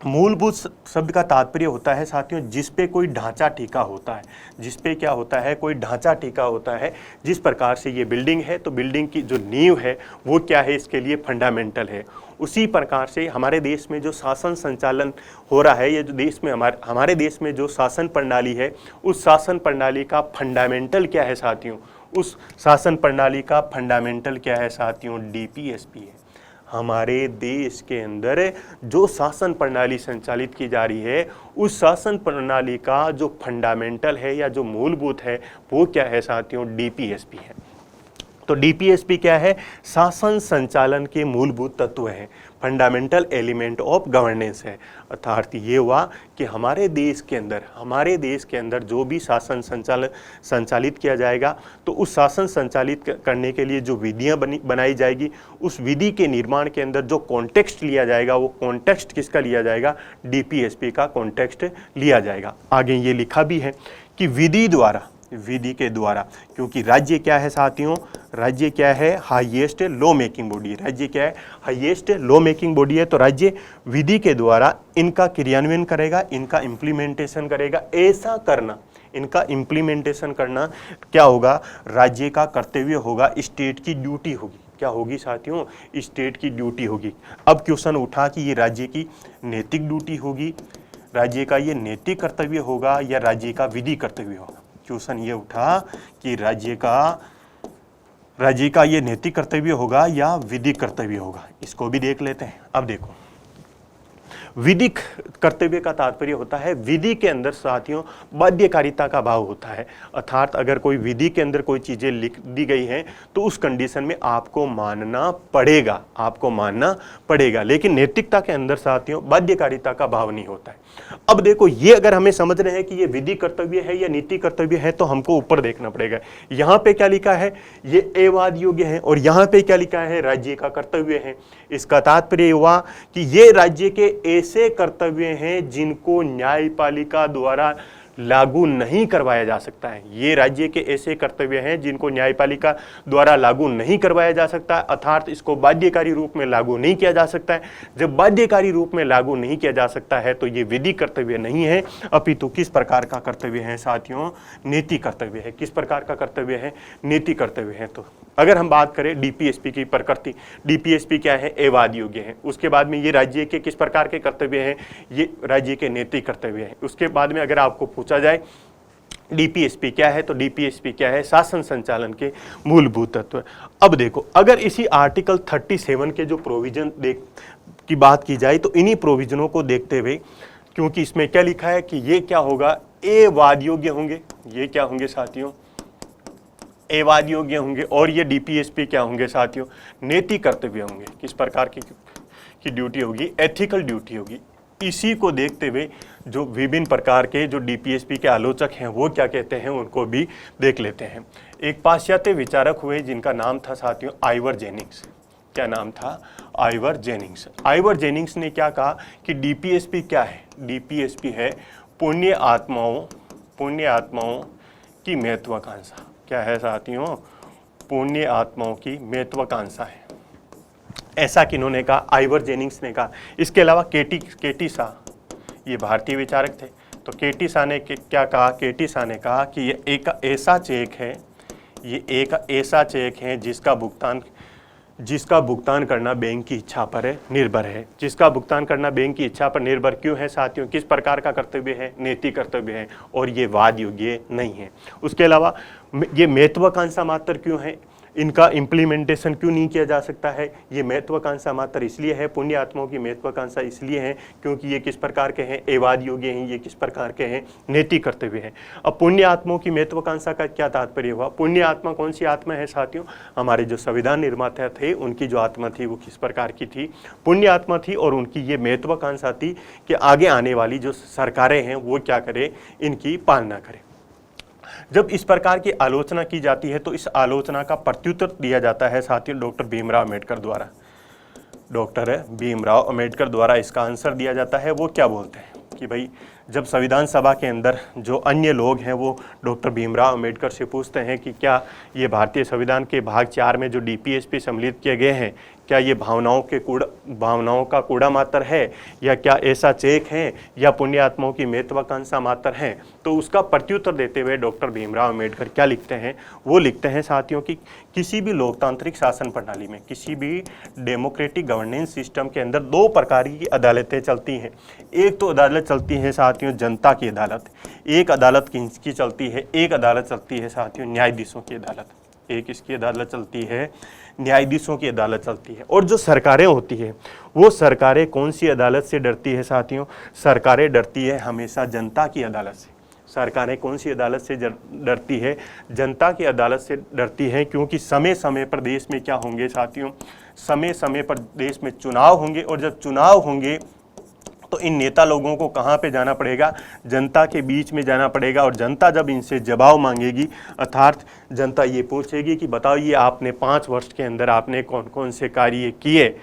मूलभूत शब्द का तात्पर्य होता है साथियों जिस पे कोई ढांचा टिका होता है, जिस पे क्या होता है, कोई ढांचा टिका होता है। जिस प्रकार से ये बिल्डिंग है तो बिल्डिंग की जो नींव है वो क्या है, इसके लिए फंडामेंटल है। उसी प्रकार से हमारे देश में जो शासन संचालन हो रहा है, ये जो देश में हमारे देश में जो शासन प्रणाली है, उस शासन प्रणाली का फंडामेंटल क्या है साथियों, उस शासन प्रणाली का फंडामेंटल क्या है साथियों, डीपीएसपी है। हमारे देश के अंदर जो शासन प्रणाली संचालित की जा रही है, उस शासन प्रणाली का जो फंडामेंटल है या जो मूलभूत है वो क्या है साथियों, डीपीएसपी है। तो डीपीएसपी क्या है, शासन संचालन के मूलभूत तत्व हैं, फंडामेंटल एलिमेंट ऑफ गवर्नेंस है। अर्थात ये हुआ कि हमारे देश के अंदर जो भी शासन संचालित किया जाएगा, तो उस शासन संचालित करने के लिए जो विधियां बनाई जाएगी, उस विधि के निर्माण के अंदर जो कॉन्टेक्स्ट लिया जाएगा, वो कॉन्टेक्स्ट किसका लिया जाएगा, डीपीएसपी का कॉन्टेक्स्ट लिया जाएगा। आगे ये लिखा भी है कि विधि के द्वारा, क्योंकि राज्य क्या है साथियों, राज्य क्या है, हाईएस्ट लॉ मेकिंग बॉडी। राज्य क्या है, हाईएस्ट लॉ मेकिंग बॉडी है। तो राज्य विधि के द्वारा इनका क्रियान्वयन करेगा, इनका इम्प्लीमेंटेशन करेगा। ऐसा करना, इनका इम्प्लीमेंटेशन करना क्या होगा, राज्य का कर्तव्य होगा, स्टेट की ड्यूटी होगी। क्या होगी साथियों, स्टेट की ड्यूटी होगी। अब क्वेश्चन उठा कि ये राज्य की नैतिक ड्यूटी होगी, राज्य का ये नैतिक कर्तव्य होगा या राज्य का विधि कर्तव्य होगा। क्वेश्चन ये उठा कि राज्य का ये नैतिक कर्तव्य होगा या विधिक कर्तव्य होगा। इसको भी देख लेते हैं। अब देखो, विधिक कर्तव्य का तात्पर्य होता है विधि के अंदर साथियों बाध्यकारिता का भाव होता है। अर्थात अगर कोई विधि के अंदर कोई चीजें लिख दी गई हैं तो उस कंडीशन में आपको मानना पड़ेगा, लेकिन नैतिकता के अंदर साथियों बाध्यकारिता का भाव नहीं होता है। अब देखो, ये अगर हमें समझ रहे हैं कि ये विधि कर्तव्य है या नीति कर्तव्य है, तो हमको ऊपर देखना पड़ेगा। यहाँ पे क्या लिखा है, ये एवाद योग्य है, और यहाँ पे क्या लिखा है, राज्य का कर्तव्य है। इसका तात्पर्य हुआ कि ये राज्य के ऐसे कर्तव्य हैं जिनको न्यायपालिका द्वारा लागू नहीं करवाया जा सकता है। ये राज्य के ऐसे कर्तव्य हैं जिनको न्यायपालिका द्वारा लागू नहीं करवाया जा सकता है, अर्थात इसको बाध्यकारी रूप में लागू नहीं किया जा सकता है। जब बाध्यकारी रूप में लागू नहीं किया जा सकता है तो ये विधि कर्तव्य नहीं है, अपितु किस प्रकार का कर्तव्य है साथियों, नीति कर्तव्य है। किस प्रकार का कर्तव्य है, नीति कर्तव्य है। तो अगर हम बात करें डीपीएसपी की प्रकृति, डीपीएसपी क्या है, एवाद योग्य है। उसके बाद में ये राज्य के किस प्रकार के कर्तव्य हैं, ये राज्य के नैतिक कर्तव्य हैं। उसके बाद में अगर आपको पूछा जाए डीपीएसपी क्या है, तो डीपीएसपी क्या है, शासन संचालन के मूलभूत तत्व। अब देखो, अगर इसी आर्टिकल 37 के जो प्रोविजन की बात की जाए तो इन्हीं प्रोविजनों को देखते हुए, क्योंकि इसमें क्या लिखा है कि ये क्या होगा, एवाद योग्य होंगे। ये क्या होंगे साथियों, एवाद योग्य होंगे। और ये डीपीएसपी क्या होंगे साथियों, नैतिक कर्तव्य होंगे। किस प्रकार की ड्यूटी होगी, एथिकल ड्यूटी होगी। इसी को देखते हुए जो विभिन्न प्रकार के जो डीपीएसपी के आलोचक हैं वो क्या कहते हैं, उनको भी देख लेते हैं। एक पाश्चात्य विचारक हुए जिनका नाम था साथियों आइवर जेनिंग्स। क्या नाम था, आइवर जेनिंग्स। आइवर जेनिंग्स ने क्या कहा कि डीपीएसपी क्या है, डीपीएसपी है पुण्य आत्माओं की महत्वाकांक्षा। क्या है साथियों, पुण्य आत्माओं की महत्वाकांक्षा है। ऐसा किन्होंने कहा, आइवर जेनिंग्स ने कहा। इसके अलावा केटी शाह, ये भारतीय विचारक थे। तो केटी शाह ने क्या कहा, केटी शाह ने कहा कि ये एक ऐसा चेक है, ये एक ऐसा चेक है जिसका भुगतान करना बैंक की इच्छा पर निर्भर है। जिसका भुगतान करना बैंक की इच्छा पर निर्भर क्यों है साथियों, किस प्रकार का कर्तव्य है, नैतिक कर्तव्य है, और ये वाद योग्य नहीं है। उसके अलावा ये महत्वाकांक्षा मात्र क्यों है, इनका इम्प्लीमेंटेशन क्यों नहीं किया जा सकता है। ये महत्वाकांक्षा मात्र इसलिए है, पुण्य आत्माओं की महत्वाकांक्षा इसलिए है क्योंकि ये किस प्रकार के हैं, एवाद योग्य हैं, ये किस प्रकार के हैं, नैतिक कर्तव्य हैं। अब पुण्य आत्माओं की महत्वाकांक्षा का क्या तात्पर्य हुआ, पुण्य आत्मा कौन सी आत्मा है साथियों, हमारे जो संविधान निर्माता थे उनकी जो आत्मा थी वो किस प्रकार की थी, पुण्य आत्मा थी। और उनकी ये महत्वाकांक्षा थी कि आगे आने वाली जो सरकारें हैं वो क्या करें, इनकी पालना करें। जब इस प्रकार की आलोचना की जाती है तो इस आलोचना का प्रत्युत्तर दिया जाता है साथियों डॉक्टर भीमराव अम्बेडकर द्वारा। डॉक्टर भीमराव अम्बेडकर द्वारा इसका आंसर दिया जाता है। वो क्या बोलते हैं कि भाई जब संविधान सभा के अंदर जो अन्य लोग हैं वो डॉक्टर भीमराव अम्बेडकर से पूछते हैं कि क्या ये भारतीय संविधान के भाग 4 में जो डीपीएसपी सम्मिलित किए गए हैं क्या ये भावनाओं का कूड़ा मात्र है या क्या ऐसा चेक है या पुण्यात्माओं की महत्वाकांक्षा मात्र है, तो उसका प्रत्युत्तर देते हुए डॉक्टर भीमराव अम्बेडकर क्या लिखते हैं, वो लिखते हैं साथियों कि किसी भी लोकतांत्रिक शासन प्रणाली में, किसी भी डेमोक्रेटिक गवर्नेंस सिस्टम के अंदर 2 प्रकार की अदालतें चलती हैं। एक तो अदालत चलती है साथियों जनता की अदालत, एक अदालत किसकी चलती है, एक अदालत चलती है साथियों न्यायाधीशों की अदालत। एक इसकी अदालत चलती है न्यायाधीशों की अदालत चलती है। और जो सरकारें होती है वो सरकारें कौन सी अदालत से डरती है साथियों, सरकारें डरती है हमेशा जनता की अदालत से। सरकारें कौन सी अदालत से डरती है, जनता की अदालत से डरती है, क्योंकि समय समय पर देश में क्या होंगे साथियों, समय समय पर देश में चुनाव होंगे और जब चुनाव होंगे तो इन नेता लोगों को कहाँ पे जाना पड़ेगा, जनता के बीच में जाना पड़ेगा। और जनता जब इनसे जवाब मांगेगी अर्थात जनता ये पूछेगी कि बताइए आपने 5 वर्ष के अंदर आपने कौन कौन से कार्य किए,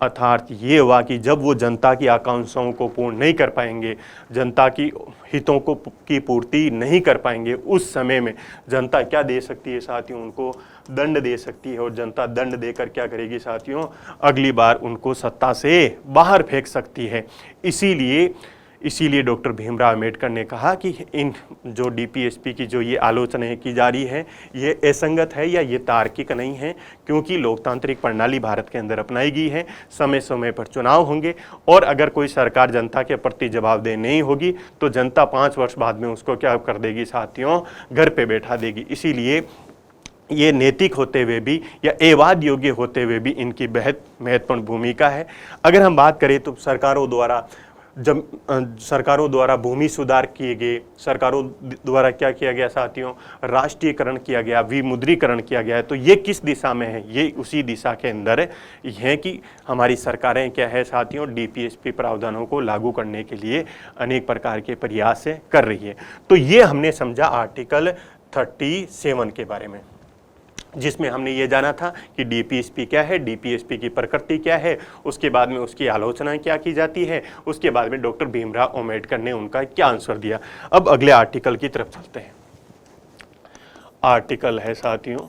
अर्थात ये हुआ कि जब वो जनता की आकांक्षाओं को पूर्ण नहीं कर पाएंगे, जनता की हितों को की पूर्ति नहीं कर पाएंगे, उस समय में जनता क्या दे सकती है साथियों, उनको दंड दे सकती है। और जनता दंड देकर क्या करेगी साथियों, अगली बार उनको सत्ता से बाहर फेंक सकती है। इसीलिए डॉक्टर भीमराव अम्बेडकर ने कहा कि इन जो डीपीएसपी की जो ये आलोचनाएं की जा रही है ये असंगत है या ये तार्किक नहीं है, क्योंकि लोकतांत्रिक प्रणाली भारत के अंदर अपनाई गई है, समय समय पर चुनाव होंगे और अगर कोई सरकार जनता के प्रति जवाबदेह नहीं होगी तो जनता 5 वर्ष बाद में उसको क्या कर देगी साथियों, घर पे बैठा देगी। इसीलिए ये नैतिक होते हुए भी या एवाद योग्य होते हुए भी इनकी बेहद महत्वपूर्ण भूमिका है। अगर हम बात करें तो सरकारों द्वारा भूमि सुधार किए गए, सरकारों द्वारा क्या किया गया साथियों, राष्ट्रीयकरण किया गया, विमुद्रीकरण किया गया है। तो ये किस दिशा में है, ये उसी दिशा के अंदर है कि हमारी सरकारें क्या है साथियों, डीपीएसपी प्रावधानों को लागू करने के लिए अनेक प्रकार के प्रयास कर रही है। तो ये हमने समझा आर्टिकल 37 के बारे में, जिसमें हमने ये जाना था कि डीपीएसपी क्या है, डीपीएसपी की प्रकृति क्या है, उसके बाद में उसकी आलोचना क्या की जाती है, उसके बाद में डॉक्टर भीमराव अम्बेडकर ने उनका क्या आंसर दिया। अब अगले आर्टिकल की तरफ चलते हैं। आर्टिकल है साथियों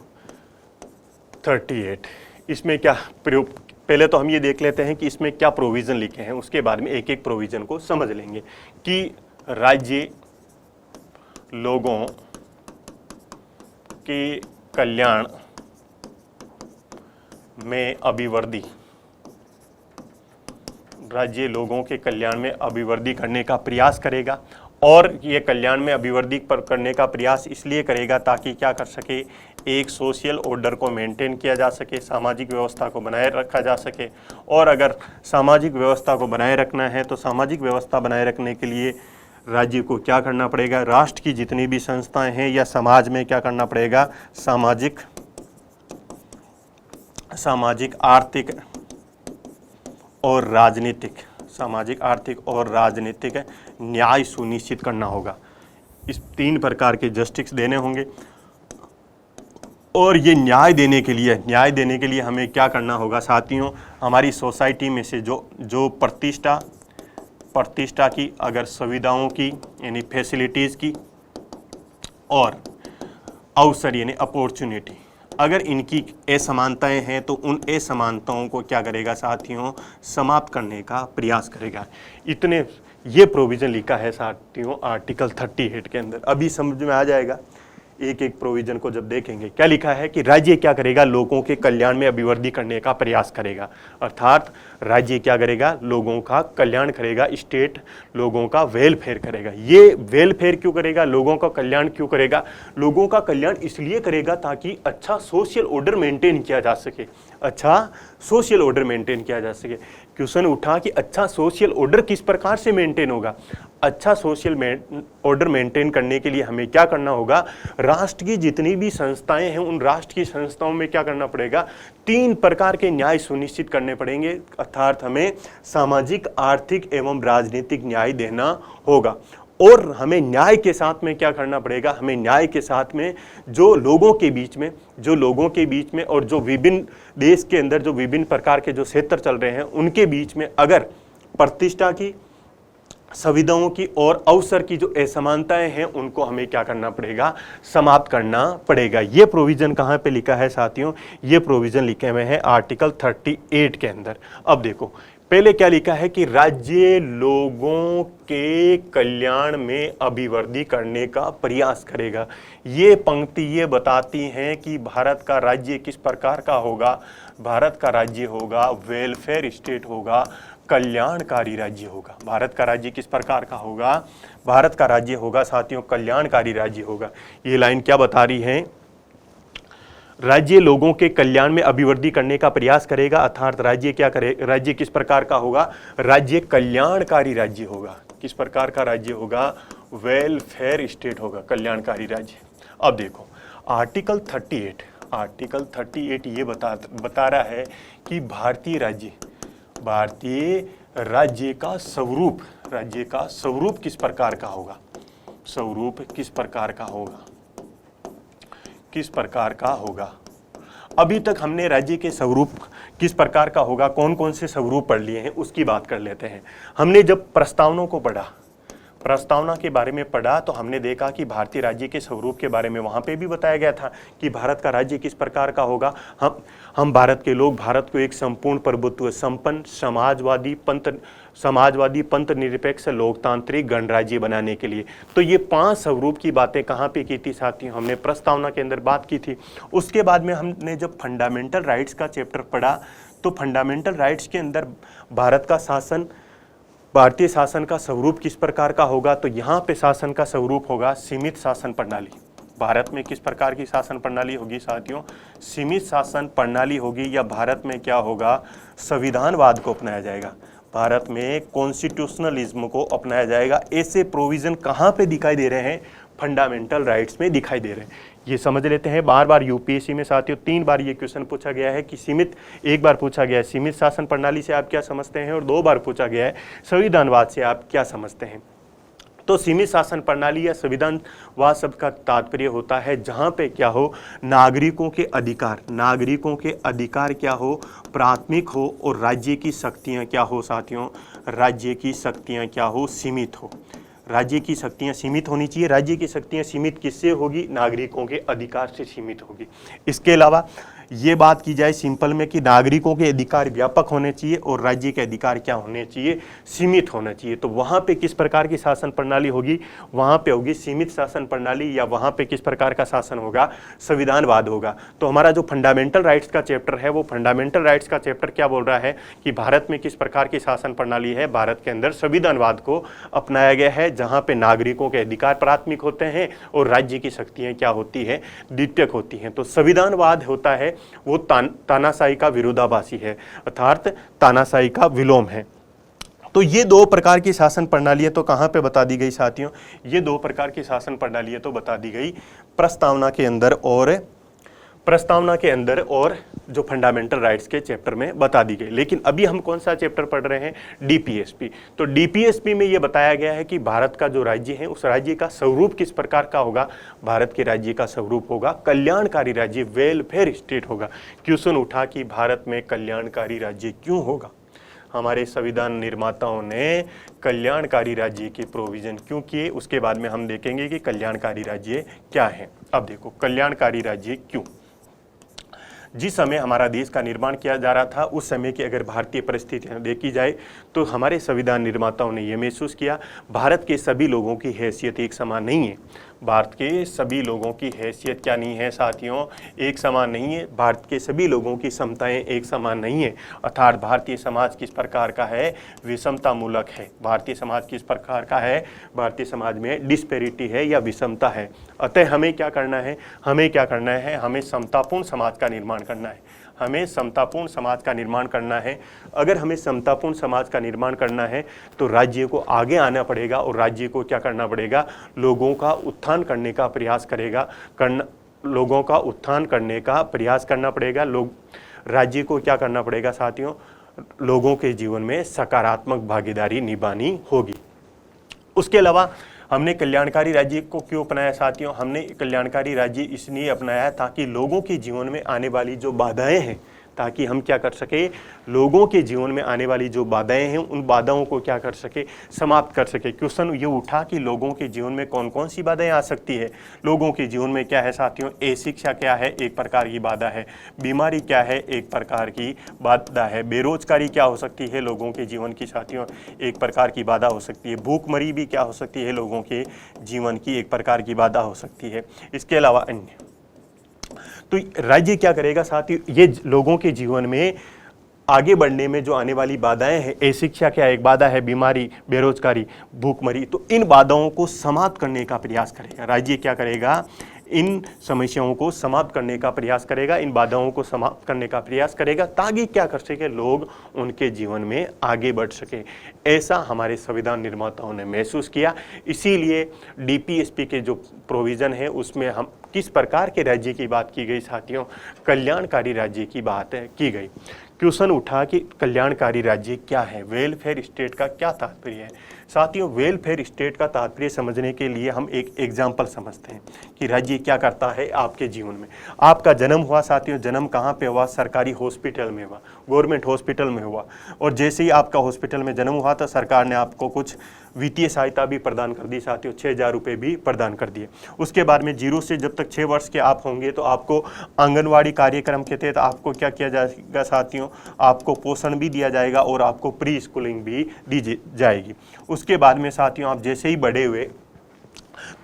38। इसमें क्या प्रयोग, पहले तो हम ये देख लेते हैं कि इसमें क्या प्रोविज़न लिखे हैं, उसके बाद में एक एक प्रोविज़न को समझ लेंगे कि राज्य लोगों के कल्याण में अभिवृद्धि, राज्य लोगों के कल्याण में अभिवृद्धि करने का प्रयास करेगा। और ये कल्याण में अभिवृद्धि करने का प्रयास इसलिए करेगा ताकि क्या कर सके, एक सोशल ऑर्डर को मेंटेन किया जा सके, सामाजिक व्यवस्था को बनाए रखा जा सके। और अगर सामाजिक व्यवस्था को बनाए रखना है तो सामाजिक व्यवस्था बनाए रखने के लिए राज्य को क्या करना पड़ेगा, राष्ट्र की जितनी भी संस्थाएं हैं या समाज में क्या करना पड़ेगा, सामाजिक आर्थिक और राजनीतिक न्याय सुनिश्चित करना होगा। इस 3 प्रकार के जस्टिस देने होंगे। और ये न्याय देने के लिए हमें क्या करना होगा साथियों, हमारी सोसाइटी में से जो प्रतिष्ठा की, अगर सुविधाओं की यानी फैसिलिटीज़ की और अवसर यानी अपॉर्चुनिटी, अगर इनकी असमानताएं हैं तो उन असमानताओं को क्या करेगा साथियों, समाप्त करने का प्रयास करेगा। इतने ये प्रोविज़न लिखा है साथियों आर्टिकल 38 के अंदर। अभी समझ में आ जाएगा एक एक प्रोविज़न को जब देखेंगे। क्या लिखा है कि राज्य क्या करेगा, लोगों के कल्याण में अभिवृद्धि करने का प्रयास करेगा। अर्थात राज्य क्या करेगा, लोगों का कल्याण करेगा, स्टेट लोगों का वेलफेयर करेगा। ये वेलफेयर क्यों करेगा, लोगों का कल्याण क्यों करेगा, लोगों का कल्याण इसलिए करेगा ताकि अच्छा सोशल ऑर्डर मेंटेन किया जा सके, अच्छा सोशल ऑर्डर मेंटेन किया जा सके। क्वेश्चन उठा कि अच्छा सोशल ऑर्डर किस प्रकार से मेंटेन होगा। अच्छा सोशल ऑर्डर मेंटेन करने के लिए हमें क्या करना होगा, राष्ट्र की जितनी भी संस्थाएं हैं उन राष्ट्र की संस्थाओं में क्या करना पड़ेगा, 3 प्रकार के न्याय सुनिश्चित करने पड़ेंगे। अर्थात हमें सामाजिक, आर्थिक एवं राजनीतिक न्याय देना होगा। और हमें न्याय के साथ में क्या करना पड़ेगा, हमें न्याय के साथ में जो लोगों के बीच में और जो विभिन्न देश के अंदर जो विभिन्न प्रकार के जो क्षेत्र चल रहे हैं उनके बीच में अगर प्रतिष्ठा की, सुविधाओं की और अवसर की जो असमानताएं हैं उनको हमें क्या करना पड़ेगा, समाप्त करना पड़ेगा। ये प्रोविजन कहाँ पे लिखा है साथियों, ये प्रोविजन लिखे हुए हैं आर्टिकल 38 के अंदर। अब देखो पहले क्या लिखा है कि राज्य लोगों के कल्याण में अभिवृद्धि करने का प्रयास करेगा। ये पंक्ति ये बताती हैं कि भारत का राज्य किस प्रकार का होगा, भारत का राज्य होगा वेलफेयर स्टेट होगा, कल्याणकारी राज्य होगा। भारत का राज्य किस प्रकार का होगा, भारत का राज्य होगा साथियों कल्याणकारी राज्य होगा। ये लाइन क्या बता रही है, राज्य लोगों के कल्याण में अभिवृद्धि करने का प्रयास करेगा, अर्थात राज्य क्या करे, राज्य किस प्रकार का होगा, राज्य कल्याणकारी राज्य होगा। किस प्रकार का राज्य होगा, वेलफेयर स्टेट होगा, कल्याणकारी राज्य। अब देखो आर्टिकल 38 ये बता रहा है कि भारतीय राज्य का स्वरूप किस प्रकार का होगा, स्वरूप किस प्रकार का होगा। अभी तक हमने राज्य के स्वरूप किस प्रकार का होगा, कौन कौन से स्वरूप पढ़ लिए हैं उसकी बात कर लेते हैं। हमने जब प्रस्तावना के बारे में पढ़ा तो हमने देखा कि भारतीय राज्य के स्वरूप के बारे में वहाँ पे भी बताया गया था कि भारत का राज्य किस प्रकार का होगा। हम भारत के लोग भारत को एक संपूर्ण प्रभुत्व संपन्न समाजवादी पंथ निरपेक्ष लोकतांत्रिक गणराज्य बनाने के लिए। तो ये 5 स्वरूप की बातें कहाँ पे की थी साथियों, हमने प्रस्तावना के अंदर बात की थी। उसके बाद में हमने जब फंडामेंटल राइट्स का चैप्टर पढ़ा तो फंडामेंटल राइट्स के अंदर भारतीय शासन का स्वरूप किस प्रकार का होगा, तो यहाँ पे शासन का स्वरूप होगा सीमित शासन प्रणाली। भारत में किस प्रकार की शासन प्रणाली होगी साथियों, सीमित शासन प्रणाली होगी, या भारत में क्या होगा, संविधानवाद को अपनाया जाएगा, भारत में कॉन्स्टिट्यूशनलिज्म को अपनाया जाएगा। ऐसे प्रोविजन कहाँ पे दिखाई दे रहे हैं, फंडामेंटल राइट्स में दिखाई दे रहे हैं। ये समझ लेते हैं। बार बार यूपीएससी में साथियों 3 बार ये क्वेश्चन पूछा गया है कि एक बार पूछा गया है सीमित शासन प्रणाली से आप क्या समझते हैं, और 2 बार पूछा गया है संविधानवाद से आप क्या समझते हैं। तो सीमित शासन प्रणाली या संविधानवाद शब्द का तात्पर्य होता है जहां पे क्या हो, नागरिकों के अधिकार क्या हो, प्राथमिक हो, और राज्य की शक्तियां क्या हो साथियों, राज्य की शक्तियां क्या हो, सीमित हो। राज्य की शक्तियां सीमित होनी चाहिए। राज्य की शक्तियां सीमित किससे होगी, नागरिकों के अधिकार से सीमित होगी। इसके अलावा ये बात की जाए सिंपल में कि नागरिकों के अधिकार व्यापक होने चाहिए और राज्य के अधिकार क्या होने चाहिए, सीमित होना चाहिए। तो वहाँ पे किस प्रकार की शासन प्रणाली होगी, वहाँ पे होगी सीमित शासन प्रणाली, या वहाँ पे किस प्रकार का शासन होगा, संविधानवाद होगा। तो हमारा जो फंडामेंटल राइट्स का चैप्टर है वो फंडामेंटल राइट्स का चैप्टर क्या बोल रहा है कि भारत में किस प्रकार की शासन प्रणाली है, भारत के अंदर संविधानवाद को अपनाया गया है, जहाँ पे नागरिकों के अधिकार प्राथमिक होते हैं और राज्य की शक्तियाँ क्या होती है, द्वितीयक होती हैं। तो संविधानवाद होता है वो तानाशाही का विरोधाभासी है, अर्थात तानाशाही का विलोम है। तो ये 2 प्रकार की शासन प्रणालियां तो कहाँ पे बता दी गई साथियों, ये 2 प्रकार की शासन प्रणालियां तो बता दी गई प्रस्तावना के अंदर और जो फंडामेंटल राइट्स के चैप्टर में बता दी गई। लेकिन अभी हम कौन सा चैप्टर पढ़ रहे हैं, डीपीएसपी। तो डीपीएसपी में ये बताया गया है कि भारत का जो राज्य है उस राज्य का स्वरूप किस प्रकार का होगा, भारत के राज्य का स्वरूप होगा कल्याणकारी राज्य, वेलफेयर स्टेट होगा। क्वेश्चन उठा कि भारत में कल्याणकारी राज्य क्यों होगा, हमारे संविधान निर्माताओं ने कल्याणकारी राज्य के प्रोविजन क्यों किए, उसके बाद में हम देखेंगे कि कल्याणकारी राज्य क्या है। अब देखो कल्याणकारी राज्य क्यों, जिस समय हमारा देश का निर्माण किया जा रहा था उस समय की अगर भारतीय परिस्थितियां देखी जाए तो हमारे संविधान निर्माताओं ने यह महसूस किया भारत के सभी लोगों की हैसियत एक समान नहीं है। भारत के सभी लोगों की हैसियत क्या नहीं है साथियों, एक समान नहीं है। भारत के सभी लोगों की क्षमताएं एक समान नहीं है, अर्थात भारतीय समाज किस प्रकार का है, विषमता मूलक है। भारतीय समाज किस प्रकार का है, भारतीय समाज में डिस्पेरिटी है या विषमता है। अतः हमें क्या करना है, हमें समतापूर्ण समाज का निर्माण करना है, हमें समतापूर्ण समाज का निर्माण करना है। अगर हमें समतापूर्ण समाज का निर्माण करना है तो राज्य को आगे आना पड़ेगा और राज्य को क्या करना पड़ेगा, लोगों का उत्थान करने का प्रयास लोगों का उत्थान करने का प्रयास करना पड़ेगा। राज्य को क्या करना पड़ेगा साथियों, लोगों के जीवन में सकारात्मक भागीदारी निभानी होगी। उसके अलावा हमने कल्याणकारी राज्य को क्यों अपनाया साथियों? हमने कल्याणकारी राज्य इसलिए अपनाया ताकि लोगों के जीवन में आने वाली जो बाधाएं हैं, ताकि हम क्या कर सके, लोगों के जीवन में आने वाली जो बाधाएं हैं उन बाधाओं को क्या कर सके, समाप्त कर सके। क्वेश्चन ये उठा कि लोगों के जीवन में कौन कौन सी बाधाएं आ सकती है। लोगों के जीवन में क्या है साथियों, अशिक्षा क्या है, एक प्रकार की बाधा है। बीमारी क्या है, एक प्रकार की बाधा है। बेरोजगारी क्या हो सकती है लोगों के जीवन की साथियों, एक प्रकार की बाधा हो सकती है। भूखमरी भी क्या हो सकती है लोगों के जीवन की, एक प्रकार की बाधा हो सकती है। इसके अलावा अन्य, तो राज्य क्या करेगा साथियों, ये लोगों के जीवन में आगे बढ़ने में जो आने वाली बाधाएं हैं, अशिक्षा क्या एक बाधा है, बीमारी, बेरोजगारी, भूखमरी, तो इन बाधाओं को समाप्त करने का प्रयास करेगा। राज्य क्या करेगा, इन समस्याओं को समाप्त करने का प्रयास करेगा, इन बाधाओं को समाप्त करने का प्रयास करेगा, ताकि क्या कर सके, लोग उनके जीवन में आगे बढ़ सके। ऐसा हमारे संविधान निर्माताओं ने महसूस किया। इसीलिए डीपीएसपी के जो प्रोविज़न है उसमें हम किस प्रकार के राज्य की बात की गई साथियों, कल्याणकारी राज्य की बात की गई। क्वेश्चन उठा कि कल्याणकारी राज्य क्या है, वेलफेयर स्टेट का क्या तात्पर्य है। साथियों, वेलफेयर स्टेट का तात्पर्य समझने के लिए हम एक एग्जाम्पल समझते हैं कि राज्य क्या करता है आपके जीवन में। आपका जन्म हुआ साथियों, जन्म कहाँ पे हुआ, सरकारी हॉस्पिटल में हुआ, गवर्नमेंट हॉस्पिटल में हुआ। और जैसे ही आपका हॉस्पिटल में जन्म हुआ तो सरकार ने आपको कुछ वित्तीय सहायता भी प्रदान कर दी साथियों, 6,000 रुपये भी प्रदान कर दिए। उसके बाद में 0 से जब तक 6 वर्ष के आप होंगे तो आपको आंगनवाड़ी कार्यक्रम के तहत आपको क्या किया जाएगा साथियों, आपको पोषण भी दिया जाएगा और आपको प्री स्कूलिंग भी दी जाएगी। उसके बाद में साथियों आप जैसे ही बड़े हुए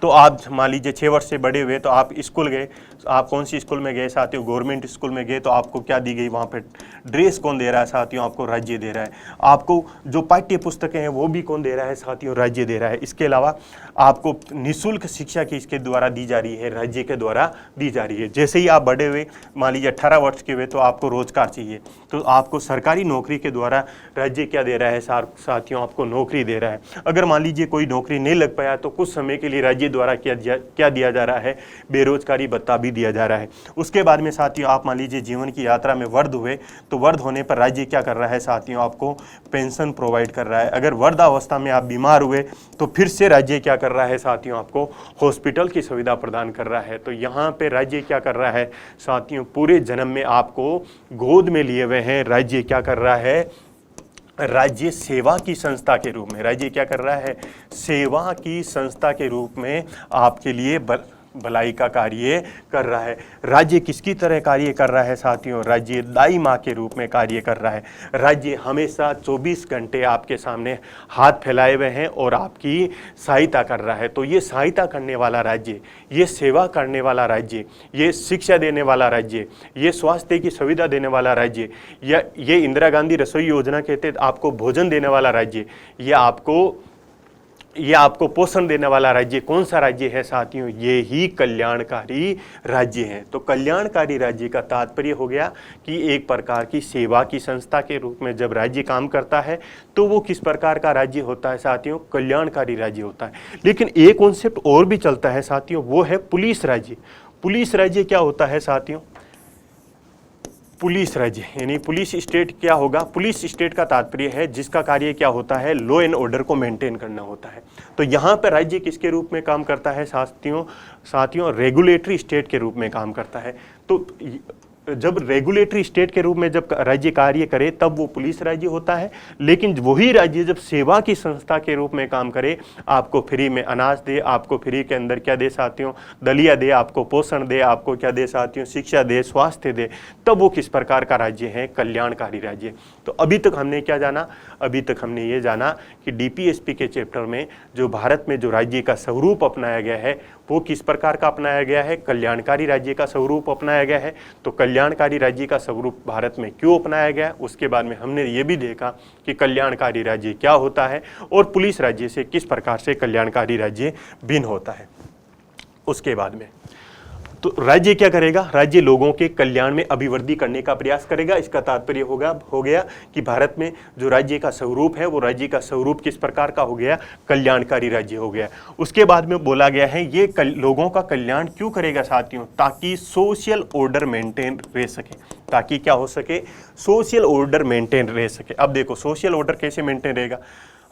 तो आप मान लीजिए 6 वर्ष से बड़े हुए तो आप स्कूल गए। आप कौन सी स्कूल में गए साथियों, गवर्नमेंट स्कूल में गए तो आपको क्या दी गई, वहाँ पे ड्रेस कौन दे रहा है साथियों, आपको राज्य दे रहा है। आपको जो पाठ्य पुस्तकें हैं वो भी कौन दे रहा है साथियों, राज्य दे रहा है। इसके अलावा आपको निःशुल्क शिक्षा की इसके द्वारा दी जा रही है, राज्य के द्वारा दी जा रही है। जैसे ही आप बड़े हुए, मान लीजिए 18 वर्ष के हुए तो आपको रोजगार चाहिए, तो आपको सरकारी नौकरी के द्वारा राज्य क्या दे रहा है साथियों, आपको नौकरी दे रहा है। अगर मान लीजिए कोई नौकरी नहीं लग पाया तो कुछ समय के लिए राज्य द्वारा क्या दिया जा रहा है, बेरोजगारी भत्ता भी दिया जा रहा है। उसके बाद में साथियों आप मान लीजिए जीवन की यात्रा में वृद्ध हुए तो वृद्ध होने पर राज्य क्या कर रहा है साथियों, आपको पेंशन प्रोवाइड कर रहा है। अगर वृद्धावस्था में आप बीमार हुए तो फिर से राज्य क्या कर रहा है साथियों, आपको हॉस्पिटल की सुविधा प्रदान कर रहा है। तो यहाँ पे राज्य क्या कर रहा है साथियों, पूरे जन्म में आपको गोद में लिए हुए हैं। राज्य क्या कर रहा है, राज्य सेवा की संस्था के रूप में, राज्य क्या कर रहा है, सेवा की संस्था के रूप में आपके लिए भलाई का कार्य कर रहा है। राज्य किसकी तरह कार्य कर रहा है साथियों, राज्य दाई माँ के रूप में कार्य कर रहा है। राज्य हमेशा 24 घंटे आपके सामने हाथ फैलाए हुए हैं और आपकी सहायता कर रहा है। तो ये सहायता करने वाला राज्य, ये सेवा करने वाला राज्य, ये शिक्षा देने वाला राज्य, ये स्वास्थ्य की सुविधा देने वाला राज्य, या ये इंदिरा गांधी रसोई योजना के तहत आपको भोजन देने वाला राज्य, ये आपको पोषण देने वाला राज्य कौन सा राज्य है साथियों, ये ही कल्याणकारी राज्य है। तो कल्याणकारी राज्य का तात्पर्य हो गया कि एक प्रकार की सेवा की संस्था के रूप में जब राज्य काम करता है तो वो किस प्रकार का राज्य होता है साथियों, कल्याणकारी राज्य होता है। लेकिन एक कॉन्सेप्ट और भी चलता है साथियों, वो है पुलिस राज्य। पुलिस राज्य क्या होता है साथियों, पुलिस राज्य यानी पुलिस स्टेट क्या होगा, पुलिस स्टेट का तात्पर्य है जिसका कार्य क्या होता है, लॉ एंड ऑर्डर को मेंटेन करना होता है। तो यहाँ पर राज्य किसके रूप में काम करता है साथियों, रेगुलेटरी स्टेट के रूप में काम करता है। तो जब रेगुलेटरी स्टेट के रूप में जब राज्य कार्य करे तब वो पुलिस राज्य होता है। लेकिन वही राज्य जब सेवा की संस्था के रूप में काम करे, आपको फ्री में अनाज दे, आपको फ्री के अंदर क्या दे साथियों, दलिया दे, आपको पोषण दे, आपको क्या दे साथियों, शिक्षा दे, स्वास्थ्य दे, तब वो किस प्रकार का राज्य है, कल्याणकारी राज्य। तो अभी तक हमने क्या जाना, अभी तक हमने ये जाना कि डीपीएसपी के चैप्टर में जो भारत में जो राज्य का स्वरूप अपनाया गया है वो किस प्रकार का अपनाया गया है, कल्याणकारी राज्य का स्वरूप अपनाया गया है। तो कल्याणकारी राज्य का स्वरूप भारत में क्यों अपनाया गया, उसके बाद में हमने ये भी देखा कि कल्याणकारी राज्य क्या होता है और पुलिस राज्य से किस प्रकार से कल्याणकारी राज्य भिन्न होता है। उसके बाद में तो राज्य क्या करेगा, राज्य लोगों के कल्याण में अभिवृद्धि करने का प्रयास करेगा। इसका तात्पर्य हो गया कि भारत में जो राज्य का स्वरूप है वो राज्य का स्वरूप किस प्रकार का हो गया, कल्याणकारी राज्य हो गया। उसके बाद में बोला गया है ये लोगों का कल्याण क्यों करेगा साथियों, ताकि सोशल ऑर्डर मेंटेन रह सके, ताकि क्या हो सके, सोशल ऑर्डर मेंटेन रह सके। अब देखो सोशल ऑर्डर कैसे मेंटेन रहेगा,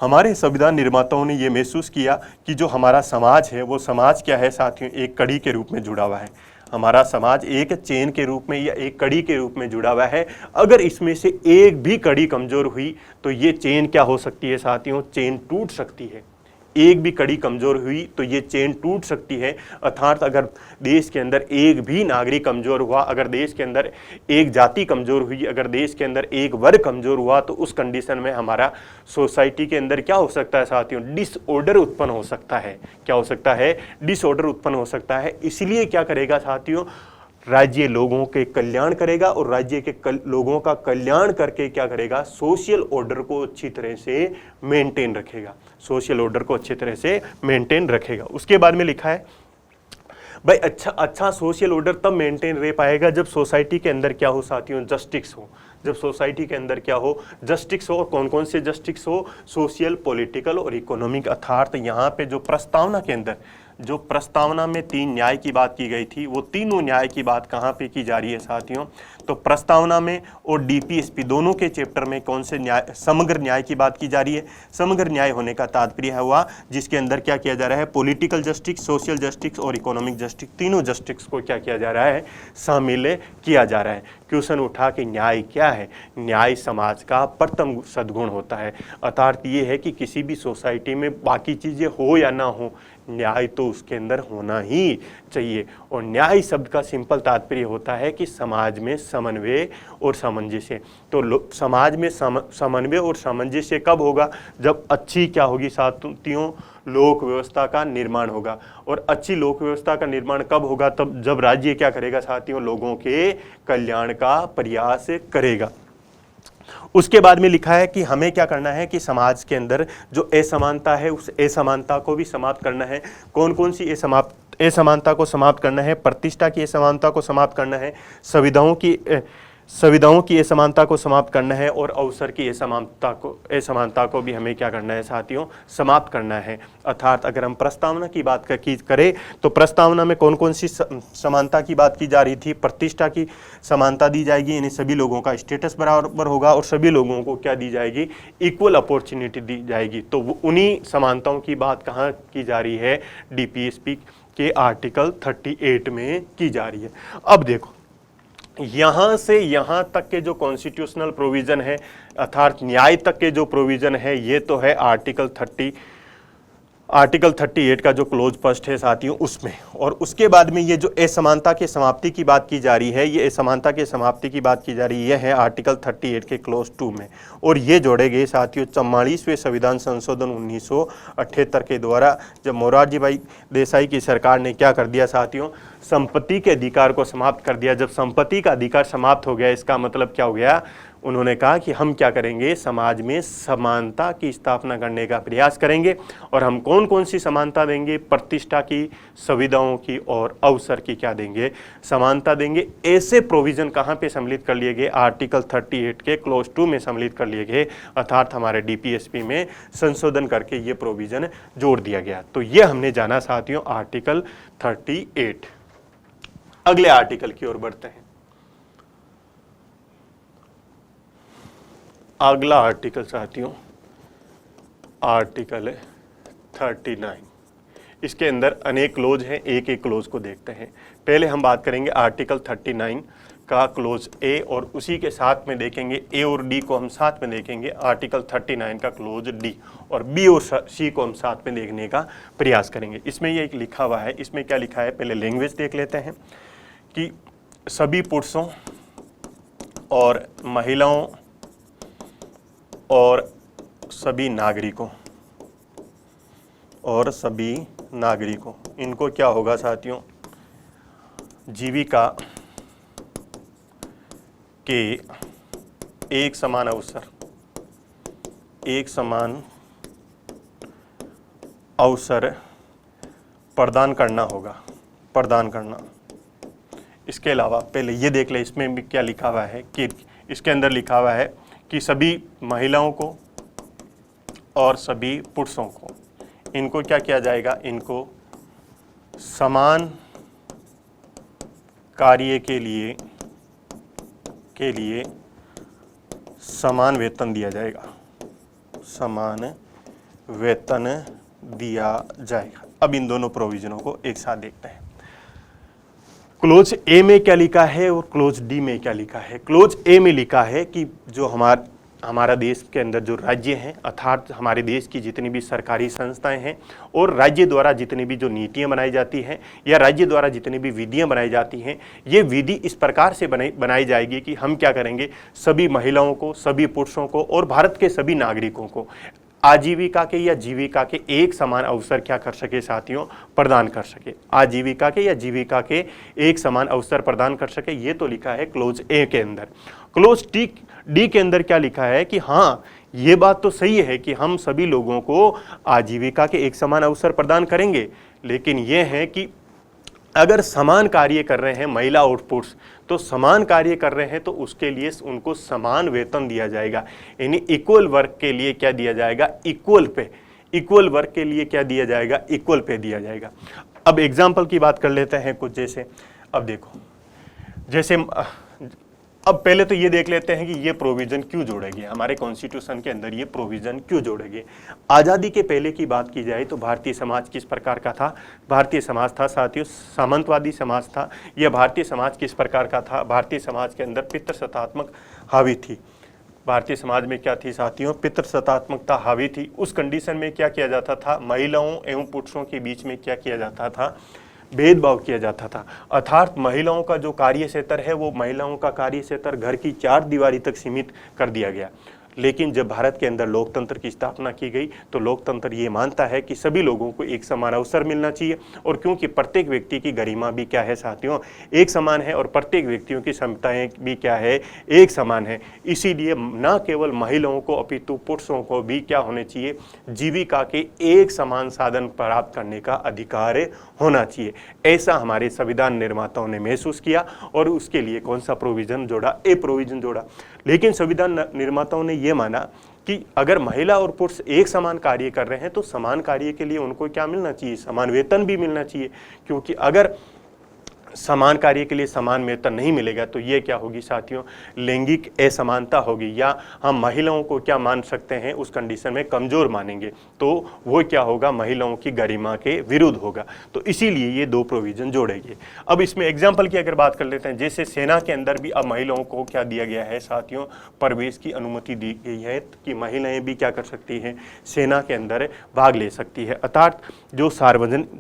हमारे संविधान निर्माताओं ने ये महसूस किया कि जो हमारा समाज है वो समाज क्या है साथियों, एक कड़ी के रूप में जुड़ा हुआ है। हमारा समाज एक चेन के रूप में या एक कड़ी के रूप में जुड़ा हुआ है। अगर इसमें से एक भी कड़ी कमजोर हुई तो ये चेन क्या हो सकती है साथियों, चेन टूट सकती है। एक भी कड़ी कमजोर हुई तो ये चेन टूट सकती है। अर्थात अगर देश के अंदर एक भी नागरिक कमजोर हुआ, अगर देश के अंदर एक जाति कमजोर हुई, अगर देश के अंदर एक वर्ग कमजोर हुआ, तो उस कंडीशन में हमारा सोसाइटी के अंदर क्या हो सकता है साथियों, डिसऑर्डर उत्पन्न हो सकता है। क्या हो सकता है, डिसऑर्डर उत्पन्न हो सकता है। इसलिए क्या करेगा साथियों, राज्य लोगों के कल्याण करेगा और राज्य के लोगों का कल्याण करके क्या करेगा, सोशल ऑर्डर को अच्छी तरह से मेंटेन रखेगा, सोशल ऑर्डर को अच्छी तरह से मेंटेन रखेगा। उसके बाद में लिखा है भाई अच्छा सोशल ऑर्डर तब मेंटेन रह पाएगा जब सोसाइटी के अंदर क्या हो साथियों, जस्टिस हो। जब सोसाइटी के अंदर क्या हो, जस्टिस हो। और कौन कौन से जस्टिस हो, सोशल, पॉलिटिकल और इकोनॉमिक। अर्थात यहाँ पे जो प्रस्तावना के अंदर, जो प्रस्तावना में 3 न्याय की बात की गई थी, वो तीनों न्याय की बात कहाँ पे की जा रही है साथियों, तो प्रस्तावना में और डीपीएसपी दोनों के चैप्टर में कौन से न्याय, समग्र न्याय की बात की जा रही है। समग्र न्याय होने का तात्पर्य है हुआ जिसके अंदर क्या किया जा रहा है, पॉलिटिकल जस्टिस, सोशल जस्टिस और इकोनॉमिक जस्टिस, तीनों जस्टिस को क्या किया जा रहा है, शामिल किया जा रहा है। क्वेश्चन उठा कि न्याय क्या है, न्याय समाज का प्रथम सद्गुण होता है। अर्थात ये है कि किसी भी सोसाइटी में बाकी चीजें हो या ना हो, न्याय तो उसके अंदर होना ही चाहिए। और न्याय शब्द का सिंपल तात्पर्य होता है कि समाज में समन्वय और सामंजस्य। तो समाज में समन्वय और सामंजस्य कब होगा, जब अच्छी क्या होगी साथियों, लोक व्यवस्था का निर्माण होगा। और अच्छी लोक व्यवस्था का निर्माण कब होगा, तब जब राज्य क्या करेगा साथियों, लोगों के कल्याण का प्रयास करेगा। उसके बाद में लिखा है कि हमें क्या करना है कि समाज के अंदर जो असमानता है उस असमानता को भी समाप्त करना है। कौन कौन सी असमानता को समाप्त करना है, प्रतिष्ठा की असमानता को समाप्त करना है, सुविधाओं की असमानता को समाप्त करना है और अवसर की असमानता को भी हमें क्या करना है साथियों, समाप्त करना है। अर्थात अगर हम प्रस्तावना की बात करें तो प्रस्तावना में कौन कौन सी समानता की बात की जा रही थी, प्रतिष्ठा की समानता दी जाएगी, यानी सभी लोगों का स्टेटस बराबर होगा और सभी लोगों को क्या दी जाएगी, इक्वल अपॉर्चुनिटी दी जाएगी। तो उन्हीं समानताओं की बात कहाँ की जा रही है, डीपीएसपी के आर्टिकल 38 में की जा रही है। अब देखो यहां से यहां तक के जो कॉन्स्टिट्यूशनल प्रोविजन है, अर्थात न्याय तक के जो प्रोविजन है, ये तो है आर्टिकल 38 का जो क्लोज फर्स्ट है साथियों उसमें। और उसके बाद में ये जो असमानता के समाप्ति की बात की जा रही है, ये असमानता के समाप्ति की बात की जा रही है आर्टिकल 38 के क्लोज 2 में। और ये जोड़े गए साथियों 44वें संविधान संशोधन 1978 के द्वारा, जब मोरारजी भाई देसाई की सरकार ने क्या कर दिया साथियों, संपत्ति के अधिकार को समाप्त कर दिया। जब संपत्ति का अधिकार समाप्त हो गया, इसका मतलब क्या हो गया, उन्होंने कहा कि हम क्या करेंगे, समाज में समानता की स्थापना करने का प्रयास करेंगे। और हम कौन कौन सी समानता देंगे, प्रतिष्ठा की, सुविधाओं की और अवसर की क्या देंगे, समानता देंगे। ऐसे प्रोविजन कहाँ पे सम्मिलित कर लिए गए, आर्टिकल 38 के क्लोज 2 में सम्मिलित कर लिए गए। अर्थात हमारे डीपीएसपी में संशोधन करके ये प्रोविजन जोड़ दिया गया। तो ये हमने जाना साथियों आर्टिकल 38। अगले आर्टिकल की ओर बढ़ते हैं। अगला आर्टिकल साथियों आर्टिकल 39। इसके अंदर अनेक क्लोज हैं, एक एक क्लोज को देखते हैं। पहले हम बात करेंगे आर्टिकल 39 का क्लोज ए, और उसी के साथ में देखेंगे ए और डी को हम साथ में देखेंगे, आर्टिकल 39 का क्लोज डी, और बी और सी को हम साथ में देखने का प्रयास करेंगे। इसमें ये एक लिखा हुआ है, इसमें क्या लिखा है, पहले लैंग्वेज देख लेते हैं कि सभी पुरुषों और महिलाओं और सभी नागरिकों इनको क्या होगा साथियों, जीविका के एक समान अवसर प्रदान करना। इसके अलावा पहले ये देख ले, इसमें भी क्या लिखा हुआ है कि इसके अंदर लिखा हुआ है कि सभी महिलाओं को और सभी पुरुषों को, इनको क्या किया जाएगा, इनको समान कार्य के लिए समान वेतन दिया जाएगा, समान वेतन दिया जाएगा। अब इन दोनों प्रोविजनों को एक साथ देखते हैं। क्लोज ए में क्या लिखा है और क्लोज डी में क्या लिखा है। क्लोज ए में लिखा है कि जो हमारा देश के अंदर जो राज्य हैं, अर्थात हमारे देश की जितनी भी सरकारी संस्थाएं हैं और राज्य द्वारा जितनी भी जो नीतियां बनाई जाती हैं या राज्य द्वारा जितनी भी विधियां बनाई जाती हैं, ये विधि इस प्रकार से बनाई जाएगी कि हम क्या करेंगे, सभी महिलाओं को, सभी पुरुषों को और भारत के सभी नागरिकों को आजीविका के या जीविका के एक समान अवसर क्या कर सके साथियों, प्रदान कर सके। आजीविका के या जीविका के एक समान अवसर प्रदान कर सके, ये तो लिखा है क्लोज ए के अंदर। क्लोज डी के अंदर क्या लिखा है कि हाँ, ये बात तो सही है कि हम सभी लोगों को आजीविका के एक समान अवसर प्रदान करेंगे, लेकिन यह है कि अगर समान कार्य कर रहे हैं महिला और पुरुष, तो समान कार्य कर रहे हैं तो उसके लिए उनको समान वेतन दिया जाएगा। यानी इक्वल वर्क के लिए क्या दिया जाएगा, इक्वल पे। इक्वल वर्क के लिए क्या दिया जाएगा, इक्वल पे दिया जाएगा। अब एग्जाम्पल की बात कर लेते हैं कुछ, जैसे अब देखो, जैसे अब पहले तो ये देख लेते हैं कि ये प्रोविजन क्यों जोड़े गए हमारे कॉन्स्टिट्यूशन के अंदर, ये प्रोविजन क्यों जोड़े गए। आज़ादी के पहले की बात की जाए तो भारतीय समाज किस प्रकार का था। भारतीय समाज था साथियों सामंतवादी समाज था। यह भारतीय समाज किस प्रकार का था, भारतीय समाज के अंदर पितृसत्तात्मक हावी थी। भारतीय समाज में क्या थी साथियों, पितृसत्तात्मकता हावी थी। उस कंडीशन में क्या किया जाता था, महिलाओं एवं पुरुषों के बीच में क्या किया जाता था, भेदभाव किया जाता था। अर्थात महिलाओं का जो कार्य क्षेत्र है वो महिलाओं का कार्य क्षेत्र घर की चार दीवारी तक सीमित कर दिया गया। लेकिन जब भारत के अंदर लोकतंत्र की स्थापना की गई तो लोकतंत्र ये मानता है कि सभी लोगों को एक समान अवसर मिलना चाहिए, और क्योंकि प्रत्येक व्यक्ति की गरिमा भी क्या है साथियों, एक समान है, और प्रत्येक व्यक्तियों की क्षमताएं भी क्या है, एक समान है। इसीलिए न केवल महिलाओं को अपितु पुरुषों को भी क्या होने चाहिए, जीविका के एक समान साधन प्राप्त करने का अधिकार होना चाहिए। ऐसा हमारे संविधान निर्माताओं ने महसूस किया और उसके लिए कौन सा प्रोविजन जोड़ा, ए प्रोविजन जोड़ा। लेकिन संविधान निर्माताओं ने यह माना कि अगर महिला और पुरुष एक समान कार्य कर रहे हैं तो समान कार्य के लिए उनको क्या मिलना चाहिए, समान वेतन भी मिलना चाहिए। क्योंकि अगर समान कार्य के लिए समान वेतन नहीं मिलेगा तो ये क्या होगी साथियों, लैंगिक असमानता होगी, या हम महिलाओं को क्या मान सकते हैं, उस कंडीशन में कमजोर मानेंगे, तो वो क्या होगा, महिलाओं की गरिमा के विरुद्ध होगा। तो इसीलिए ये दो प्रोविजन जोड़ेंगे। अब इसमें एग्जाम्पल की अगर बात कर लेते हैं, जैसे सेना के अंदर भी अब महिलाओं को क्या दिया गया है साथियों, प्रवेश की अनुमति दी गई है कि महिलाएं भी क्या कर सकती हैं, सेना के अंदर भाग ले सकती है। अर्थात जो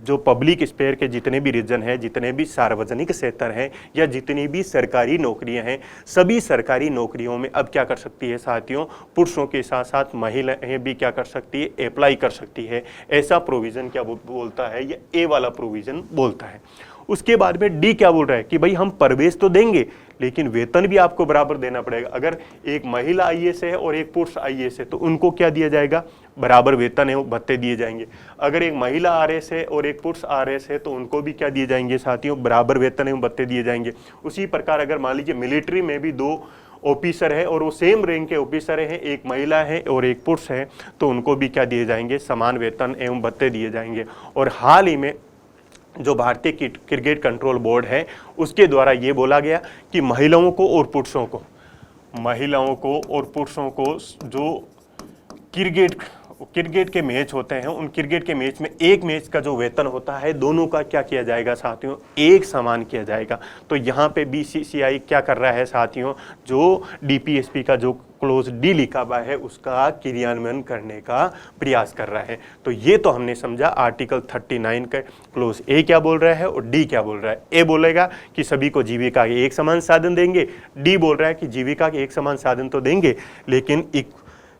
जो पब्लिक स्पेयर के जितने भी रीजन है, जितने भी सार्वजनिक क्षेत्र हैं या जितनी भी सरकारी नौकरियां हैं, सभी सरकारी नौकरियों में अब क्या कर सकती है साथियों, पुरुषों के साथ साथ महिलाएं भी क्या कर सकती है, अप्लाई कर सकती है। ऐसा प्रोविजन क्या बोलता है, ये ए वाला प्रोविजन बोलता है। उसके बाद में डी क्या बोल रहा है कि भाई हम प्रवेश तो देंगे लेकिन वेतन भी आपको बराबर देना पड़ेगा। अगर एक महिला आईएएस है और एक पुरुष आईएएस है तो उनको क्या दिया जाएगा, बराबर वेतन है, भत्ते दिए जाएंगे। अगर एक महिला आरएस है और एक पुरुष आरएस है तो उनको भी क्या दिए जाएंगे साथियों, बराबर वेतन है, भत्ते दिए जाएंगे। उसी प्रकार अगर मान लीजिए मिलिट्री में भी दो ऑफिसर है और वो सेम रैंक के ऑफिसर हैं, एक महिला है और एक पुरुष है, तो उनको भी क्या दिए जाएंगे, समान वेतन एवं भत्ते दिए जाएंगे। और हाल ही में जो भारतीय क्रिकेट कंट्रोल बोर्ड है उसके द्वारा ये बोला गया कि महिलाओं को और पुरुषों को जो क्रिकेट के मैच होते हैं, उन क्रिकेट के मैच में एक मैच का जो वेतन होता है दोनों का क्या किया जाएगा साथियों, एक समान किया जाएगा। तो यहाँ पे बीसीसीआई क्या कर रहा है साथियों, जो डीपीएसपी का जो क्लोज डी लिखा हुआ है उसका क्रियान्वयन करने का प्रयास कर रहा है। तो ये तो हमने समझा आर्टिकल 39 का क्लोज ए क्या बोल रहा है और डी क्या बोल रहा है। ए बोलेगा कि सभी को जीविका के एक समान साधन देंगे, डी बोल रहा है कि जीविका के एक समान साधन तो देंगे लेकिन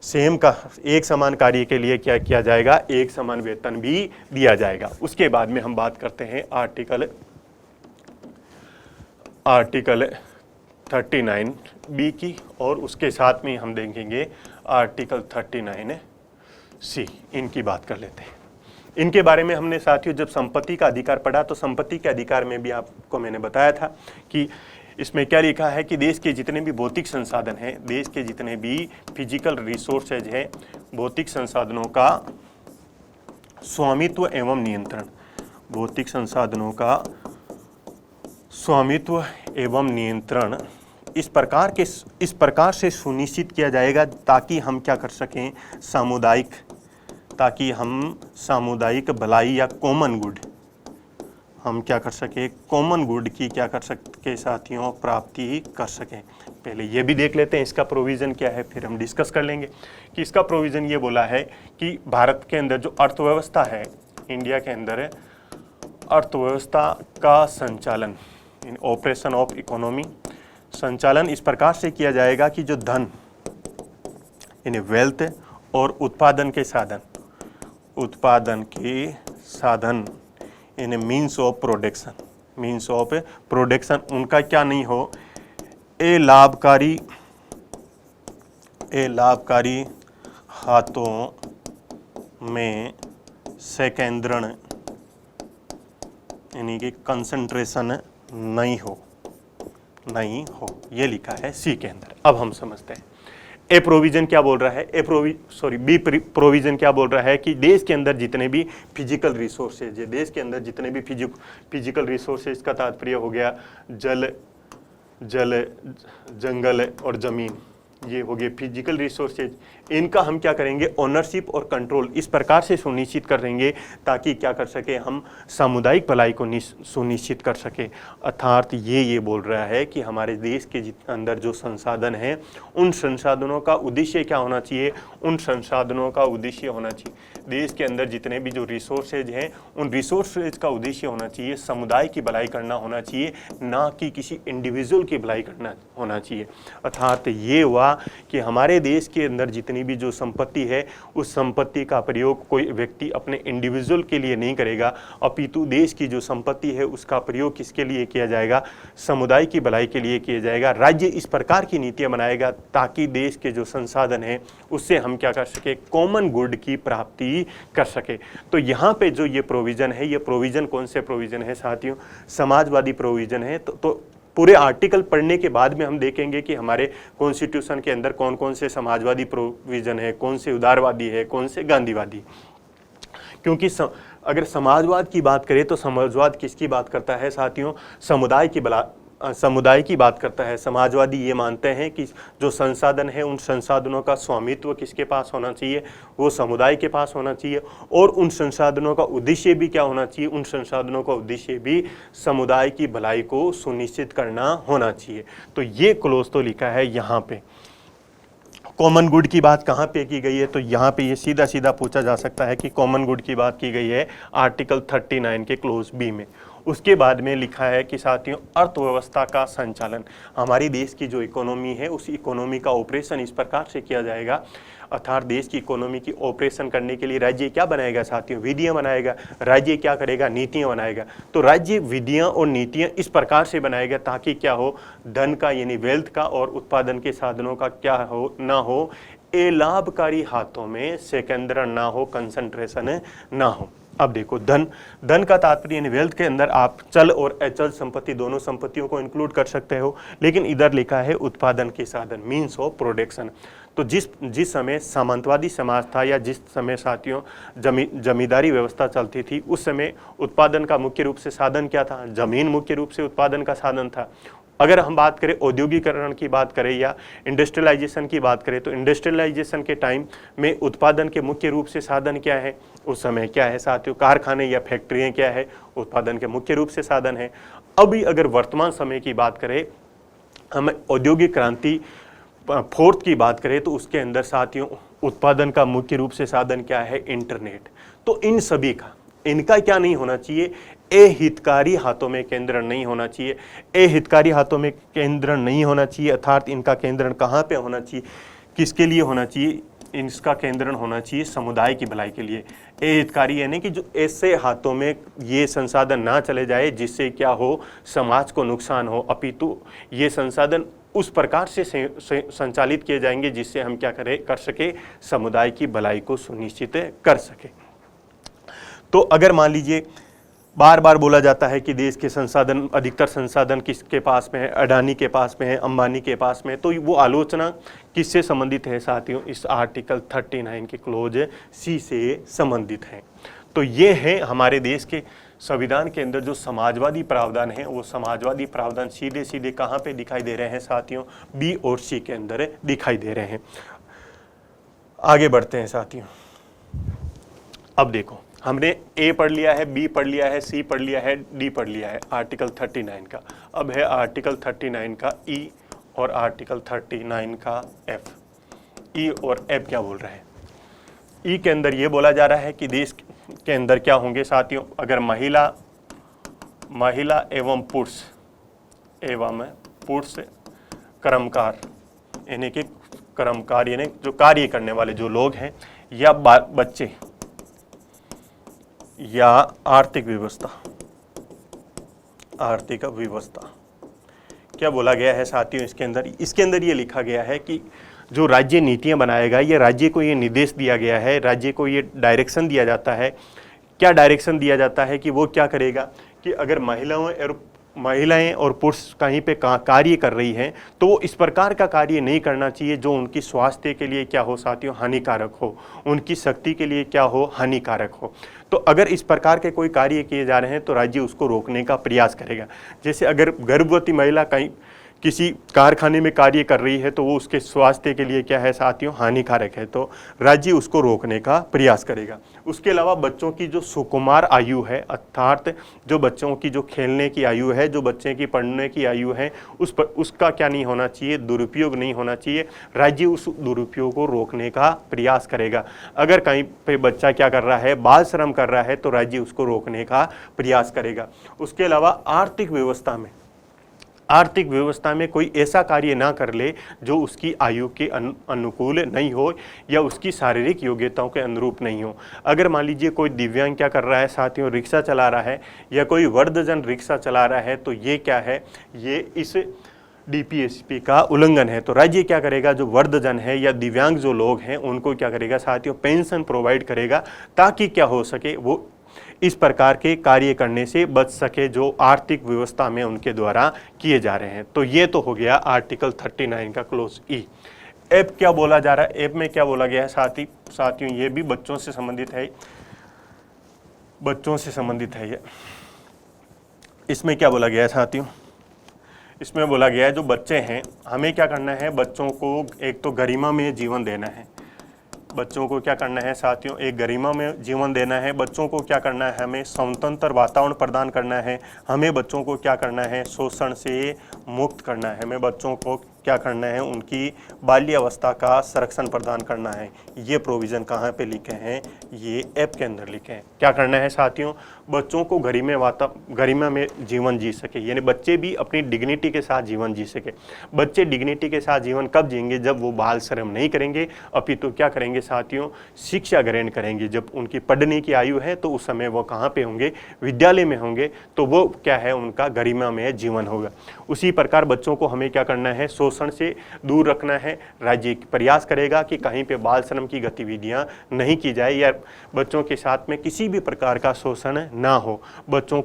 सेम का एक समान कार्य के लिए क्या किया जाएगा, एक समान वेतन भी दिया जाएगा। उसके बाद में हम बात करते हैं आर्टिकल 39 बी की, और उसके साथ में हम देखेंगे आर्टिकल 39 सी। इनकी बात कर लेते हैं। इनके बारे में हमने साथियों जब संपत्ति का अधिकार पढ़ा तो संपत्ति के अधिकार में भी आपको मैंने बताया था कि इसमें क्या लिखा है कि देश के जितने भी भौतिक संसाधन हैं, देश के जितने भी फिजिकल रिसोर्सेज हैं, भौतिक संसाधनों का स्वामित्व एवं नियंत्रण, भौतिक संसाधनों का स्वामित्व एवं नियंत्रण इस प्रकार से सुनिश्चित किया जाएगा ताकि हम क्या कर सकें, ताकि हम सामुदायिक भलाई या कॉमन गुड, हम क्या कर सके, कॉमन गुड की क्या कर सके साथियों, प्राप्ति कर सकें। पहले ये भी देख लेते हैं इसका प्रोविज़न क्या है, फिर हम डिस्कस कर लेंगे कि इसका प्रोविज़न ये बोला है कि भारत के अंदर जो अर्थव्यवस्था है, इंडिया के अंदर अर्थव्यवस्था का संचालन, इन ऑपरेशन ऑफ इकोनॉमी, संचालन इस प्रकार से किया जाएगा कि जो धन, यानी वेल्थ और उत्पादन के साधन, उत्पादन के साधन, यानी means of production, means of production, उनका क्या नहीं हो, लाभकारी हाथों में संकेंद्रण, यानी कि कंसंट्रेशन नहीं हो, ये लिखा है सी के अंदर। अब हम समझते हैं ए प्रोविजन क्या बोल रहा है, बी प्रोविजन क्या बोल रहा है कि देश के अंदर जितने भी फिजिकल रिसोर्सेज है, देश के अंदर जितने भी फिजिकल रिसोर्सेज का तात्पर्य हो गया जल, जंगल और जमीन, ये हो गए फिजिकल रिसोर्सेज, इनका हम क्या करेंगे, ओनरशिप और कंट्रोल इस प्रकार से सुनिश्चित करेंगे ताकि क्या कर सके, हम सामुदायिक भलाई को सुनिश्चित कर सके। अर्थात ये बोल रहा है कि हमारे देश के अंदर जो संसाधन हैं, उन संसाधनों का उद्देश्य क्या होना चाहिए, उन संसाधनों का उद्देश्य होना चाहिए, देश के अंदर जितने भी जो रिसोर्सेज हैं, उन रिसोर्सेज का उद्देश्य होना चाहिए समुदाय की भलाई करना होना चाहिए, ना कि किसी इंडिविजुअल की भलाई करना होना चाहिए। अर्थात ये हुआ कि हमारे देश के अंदर जितनी भी जो संपत्ति है, उस संपत्ति का प्रयोग कोई व्यक्ति अपने इंडिविजुअल के लिए नहीं करेगा, अपितु देश की जो संपत्ति है उसका प्रयोग किसके लिए किया जाएगा, समुदाय की भलाई के लिए किया जाएगा। राज्य इस प्रकार की नीतियां बनाएगा ताकि देश के जो संसाधन है उससे हम क्या कर सके, कॉमन गुड की प्राप्ति कर सके। तो यहाँ पे जो ये प्रोविजन है, ये प्रोविजन कौन से प्रोविजन है साथियों, समाजवादी प्रोविजन है। तो पूरे आर्टिकल पढ़ने के बाद में हम देखेंगे कि हमारे कॉन्स्टिट्यूशन के अंदर कौन कौन से समाजवादी प्रोविजन है, कौन से उदारवादी है, कौन से गांधीवादी। क्योंकि अगर समाजवाद की बात करें तो समाजवाद किसकी बात करता है साथियों, समुदाय की बात करता है। समाजवादी ये मानते हैं कि जो संसाधन है, उन संसाधनों का स्वामित्व किसके पास होना चाहिए, वो समुदाय के पास होना चाहिए, और उन संसाधनों का उद्देश्य भी क्या होना चाहिए, उन संसाधनों का उद्देश्य भी समुदाय की भलाई को सुनिश्चित करना होना चाहिए। तो ये क्लोज तो लिखा है यहाँ पे। कॉमन गुड की बात कहाँ पे की गई है, तो यहाँ पे ये सीधा सीधा पूछा जा सकता है कि कॉमन गुड की बात की गई है आर्टिकल 39 के क्लोज बी में। उसके बाद में लिखा है कि साथियों अर्थव्यवस्था का संचालन, हमारी देश की जो इकोनॉमी है उस इकोनॉमी का ऑपरेशन इस प्रकार से किया जाएगा, अर्थात देश की इकोनॉमी की ऑपरेशन करने के लिए राज्य क्या बनाएगा साथियों, विधियां बनाएगा। राज्य क्या करेगा, नीतियां बनाएगा। तो राज्य विधियां और नीतियां इस प्रकार से बनाएगा ताकि क्या हो, धन का यानी वेल्थ का और उत्पादन के साधनों का क्या हो ना हो, लाभकारी हाथों में संकेंद्रण ना हो, कंसंट्रेशन ना हो। अब देखो धन का तात्पर्य यानी वेल्थ के अंदर आप चल और अचल संपत्ति दोनों संपत्तियों को इंक्लूड कर सकते हो, लेकिन इधर लिखा है उत्पादन के साधन, मीन्स ऑफ प्रोडक्शन। तो जिस समय सामंतवादी समाज था या जिस समय साथियों जमींदारी व्यवस्था चलती थी, उस समय उत्पादन का मुख्य रूप से साधन क्या था, जमीन मुख्य रूप से उत्पादन का साधन था। अगर हम बात करें औद्योगिकरण की बात करें या इंडस्ट्रियलाइजेशन की बात करें, तो इंडस्ट्रियलाइजेशन के टाइम में उत्पादन के मुख्य रूप से साधन क्या है, उस समय क्या है साथियों, कारखाने या फैक्ट्रियां क्या है, उत्पादन के मुख्य रूप से साधन है। अभी अगर वर्तमान समय की बात करें, हम औद्योगिक क्रांति फोर्थ की बात करें, तो उसके अंदर साथियों उत्पादन का मुख्य रूप से साधन क्या है, इंटरनेट। तो इन सभी का इनका क्या नहीं होना चाहिए, हितकारी हाथों में केंद्रण नहीं होना चाहिए। हितकारी हाथों में केंद्रण नहीं होना चाहिए, अर्थात इनका केंद्रण कहाँ पे होना चाहिए, किसके लिए होना चाहिए, इसका केंद्रण होना चाहिए समुदाय की भलाई के लिए। हितकारी यानी कि जो ऐसे हाथों में ये संसाधन ना चले जाए जिससे क्या हो, समाज को नुकसान हो, अपितु ये संसाधन उस प्रकार से संचालित किए जाएंगे जिससे हम क्या कर सके, समुदाय की भलाई को सुनिश्चित कर सके। तो अगर मान लीजिए बार बार बोला जाता है कि देश के संसाधन, अधिकतर संसाधन किसके पास में है, अडानी के पास में है, अंबानी के पास में, तो वो आलोचना किससे संबंधित है साथियों, इस आर्टिकल 39 के क्लोज सी से संबंधित है। तो ये है हमारे देश के संविधान के अंदर जो समाजवादी प्रावधान है, वो समाजवादी प्रावधान सीधे सीधे कहाँ पे दिखाई दे रहे हैं साथियों, बी और सी के अंदर दिखाई दे रहे हैं। आगे बढ़ते हैं साथियों। अब देखो, हमने ए पढ़ लिया है, बी पढ़ लिया है, सी पढ़ लिया है, डी पढ़ लिया है आर्टिकल 39 का। अब है आर्टिकल 39 का ई और आर्टिकल 39 का एफ। ई और एफ क्या बोल रहे हैं? ई के अंदर ये बोला जा रहा है कि देश के अंदर क्या होंगे साथियों, अगर महिला एवं पुरुष कर्मकार, यानी कि कर्मकार यानी जो कार्य करने वाले जो लोग हैं, या बच्चे, या आर्थिक व्यवस्था क्या बोला गया है साथियों इसके अंदर ये लिखा गया है कि जो राज्य नीतियां बनाएगा, ये राज्य को ये निर्देश दिया गया है, राज्य को ये डायरेक्शन दिया जाता है। क्या डायरेक्शन दिया जाता है कि वो क्या करेगा कि अगर महिलाएं और पुरुष कहीं पे कार्य कर रही हैं तो वो इस प्रकार का कार्य नहीं करना चाहिए जो उनकी स्वास्थ्य के लिए क्या हो साथियों, हानिकारक हो, उनकी शक्ति के लिए क्या हो, हानिकारक हो। तो अगर इस प्रकार के कोई कार्य किए जा रहे हैं तो राज्य उसको रोकने का प्रयास करेगा। जैसे अगर गर्भवती महिला कहीं किसी कारखाने में कार्य कर रही है तो वो उसके स्वास्थ्य के लिए क्या है साथियों, हानिकारक है, तो राज्य उसको रोकने का प्रयास करेगा। उसके अलावा बच्चों की जो सुकुमार आयु है, अर्थात जो बच्चों की जो खेलने की आयु है, जो बच्चे की पढ़ने की आयु है, उसका क्या नहीं होना चाहिए, दुरुपयोग नहीं होना चाहिए। राज्य उस दुरुपयोग को रोकने का प्रयास करेगा। अगर कहीं पे बच्चा क्या कर रहा है, बाल श्रम कर रहा है, तो राज्य उसको रोकने का प्रयास करेगा। उसके अलावा आर्थिक व्यवस्था में कोई ऐसा कार्य ना कर ले जो उसकी आयु के अनुकूल नहीं हो या उसकी शारीरिक योग्यताओं के अनुरूप नहीं हो। अगर मान लीजिए कोई दिव्यांग क्या कर रहा है साथियों, रिक्शा चला रहा है, या कोई वृद्धजन रिक्शा चला रहा है, तो ये क्या है, ये इस DPSP का उल्लंघन है। तो राज्य क्या करेगा, जो वृद्धजन है या दिव्यांग जो लोग हैं उनको क्या करेगा साथियों, पेंशन प्रोवाइड करेगा, ताकि क्या हो सके, वो इस प्रकार के कार्य करने से बच सके जो आर्थिक व्यवस्था में उनके द्वारा किए जा रहे हैं। तो ये तो हो गया आर्टिकल 39 का क्लोज ई। एफ क्या बोला जा रहा है, एफ में क्या बोला गया है साथियों, ये भी बच्चों से संबंधित है, ये इसमें क्या बोला गया है साथियों, इसमें बोला गया है जो बच्चे हैं हमें क्या करना है, बच्चों को एक तो गरिमा में जीवन देना है। बच्चों को क्या करना है साथियों, एक गरिमा में जीवन देना है। बच्चों को क्या करना है, हमें स्वतंत्र वातावरण प्रदान करना है। हमें बच्चों को क्या करना है, शोषण से मुक्त करना है। हमें बच्चों को क्या करना है, उनकी बाल्यावस्था का संरक्षण प्रदान करना है। ये प्रोविज़न कहाँ पे लिखे हैं, ये ऐप के अंदर लिखे हैं। क्या करना है साथियों, बच्चों को गरिमा में जीवन जी सके, यानी बच्चे भी अपनी डिग्निटी के साथ जीवन जी सके। बच्चे डिग्निटी के साथ जीवन कब जिएंगे, जब वो बाल श्रम नहीं करेंगे, अपितु क्या करेंगे साथियों, शिक्षा ग्रहण करेंगे। जब उनकी पढ़ने की आयु है तो उस समय वो कहाँ पे होंगे, विद्यालय में होंगे, तो वो क्या है, उनका गरिमा में जीवन होगा। उसी प्रकार बच्चों को हमें क्या करना है, शोषण से दूर रखना है। राज्य प्रयास करेगा कि कहीं पे बाल श्रम की गतिविधियां नहीं की जाए या बच्चों के साथ में किसी भी प्रकार का शोषण ना हो। बच्चों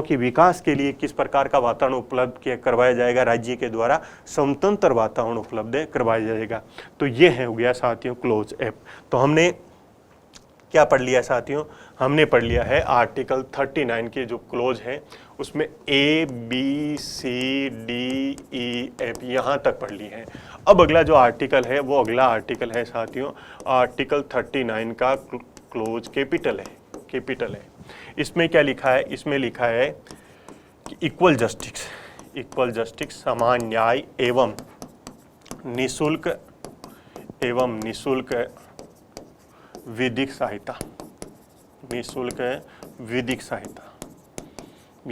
के विकास के लिए किस प्रकार का वातावरण उपलब्ध करवाया जाएगा, राज्य के द्वारा स्वतंत्र वातावरण उपलब्ध करवाया जाएगा। तो ये है हो गया साथियों क्लोज ऐप। तो हमने क्या पढ़ लिया साथियों, हमने पढ़ लिया है आर्टिकल 39 के जो क्लोज है उसमें A, B, C, D, E, F यहाँ तक पढ़ ली है। अब अगला जो आर्टिकल है वो अगला आर्टिकल है साथियों आर्टिकल 39 का क्लोज कैपिटल है। इसमें क्या लिखा है, इसमें लिखा है कि इक्वल जस्टिस समान न्याय एवं निःशुल्क विधिक सहायता।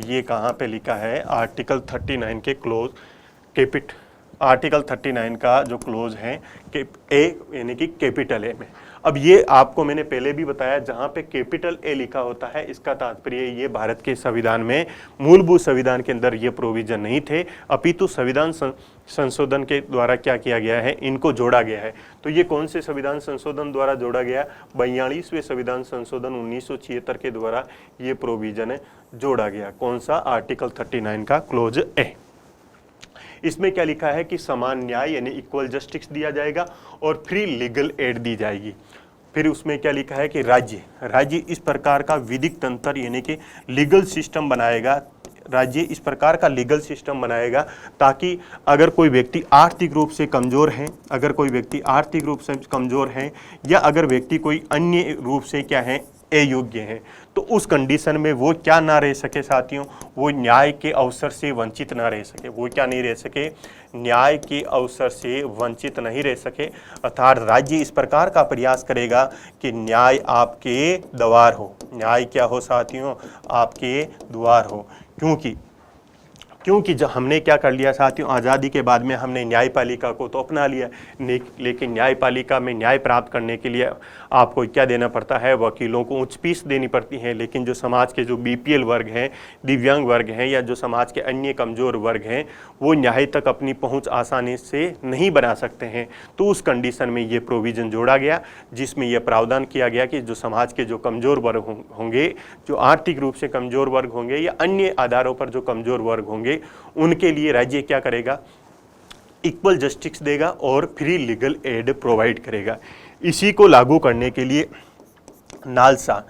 ये कहाँ पे लिखा है, आर्टिकल 39 के क्लोज आर्टिकल 39 का जो क्लोज है ए यानी कि कैपिटल ए में। अब ये आपको मैंने पहले भी बताया, जहाँ पे कैपिटल ए लिखा होता है इसका तात्पर्य ये भारत के संविधान में, मूलभूत संविधान के अंदर ये प्रोविजन नहीं थे, अपितु संविधान संशोधन के द्वारा क्या किया गया है, इनको जोड़ा गया है। तो ये कौन से संविधान संशोधन द्वारा जोड़ा गया, 42वें संविधान संशोधन 1976 के द्वारा ये प्रोविजन जोड़ा गया। कौन सा, आर्टिकल 39 का क्लोज ए। इसमें क्या लिखा है कि समान न्याय यानी इक्वल जस्टिस दिया जाएगा और फ्री लीगल एड दी जाएगी। फिर उसमें क्या लिखा है कि राज्य इस प्रकार का विधिक तंत्र यानी कि लीगल सिस्टम बनाएगा, राज्य इस प्रकार का लीगल सिस्टम बनाएगा ताकि अगर कोई व्यक्ति आर्थिक रूप से कमज़ोर है, अगर कोई व्यक्ति आर्थिक रूप से कमज़ोर है या अगर व्यक्ति कोई अन्य रूप से क्या है अयोग्य है, तो उस कंडीशन में वो क्या ना रह सके साथियों, वो न्याय के अवसर से वंचित ना रह सके। वो क्या नहीं रह सके, न्याय के अवसर से वंचित नहीं रह सके। अर्थात राज्य इस प्रकार का प्रयास करेगा कि न्याय आपके द्वार हो। न्याय क्या हो साथियों, आपके द्वार हो। क्योंकि जब हमने क्या कर लिया साथियों, आज़ादी के बाद में हमने न्यायपालिका को तो अपना लिया, लेकिन न्यायपालिका में न्याय प्राप्त करने के लिए आपको क्या देना पड़ता है, वकीलों को उच्च फीस देनी पड़ती है। लेकिन जो समाज के जो बीपीएल वर्ग हैं, दिव्यांग वर्ग हैं या जो समाज के अन्य कमज़ोर वर्ग हैं, वो न्याय तक अपनी पहुंच आसानी से नहीं बना सकते हैं। तो उस कंडीशन में ये प्रोविज़न जोड़ा गया, जिसमें यह प्रावधान किया गया कि जो समाज के जो कमज़ोर वर्ग होंगे, जो आर्थिक रूप से कमज़ोर वर्ग होंगे या अन्य आधारों पर जो कमज़ोर वर्ग होंगे, उनके लिए राज्य क्या करेगा, इक्वल जस्टिस देगा और फ्री लीगल एड प्रोवाइड करेगा। इसी को लागू करने के लिए नालसा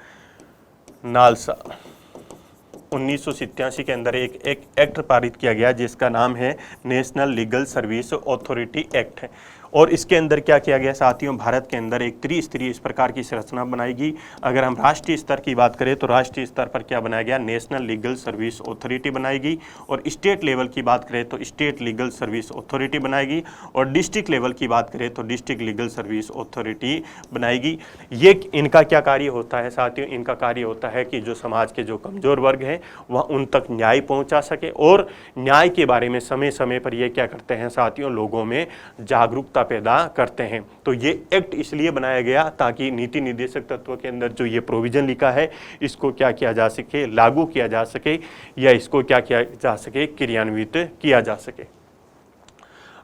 1987 के अंदर एक एक्ट पारित किया गया जिसका नाम है national legal service authority act. और इसके अंदर क्या किया गया साथियों, भारत के अंदर एक त्रिस्तरीय इस प्रकार की संरचना बनाएगी। अगर हम राष्ट्रीय स्तर की बात करें तो राष्ट्रीय स्तर पर क्या बनाया गया, नेशनल लीगल सर्विस अथॉरिटी बनाएगी। और स्टेट लेवल की बात करें तो स्टेट लीगल सर्विस अथॉरिटी बनाएगी। और डिस्ट्रिक्ट लेवल की बात करें तो डिस्ट्रिक्ट लीगल सर्विस अथॉरिटी बनाएगी। ये इनका क्या कार्य होता है साथियों, इनका कार्य होता है कि जो समाज के जो कमज़ोर वर्ग हैं वह उन तक न्याय पहुंचा सके और न्याय के बारे में समय समय पर ये क्या करते हैं साथियों, लोगों में जागरूकता पैदा करते हैं। तो ये एक्ट इसलिए बनाया गया ताकि नीति निर्देशक तत्व के अंदर जो ये प्रोविजन लिखा है इसको क्या किया जा सके, लागू किया जा सके या इसको क्या किया जा सके, क्रियान्वित किया जा सके।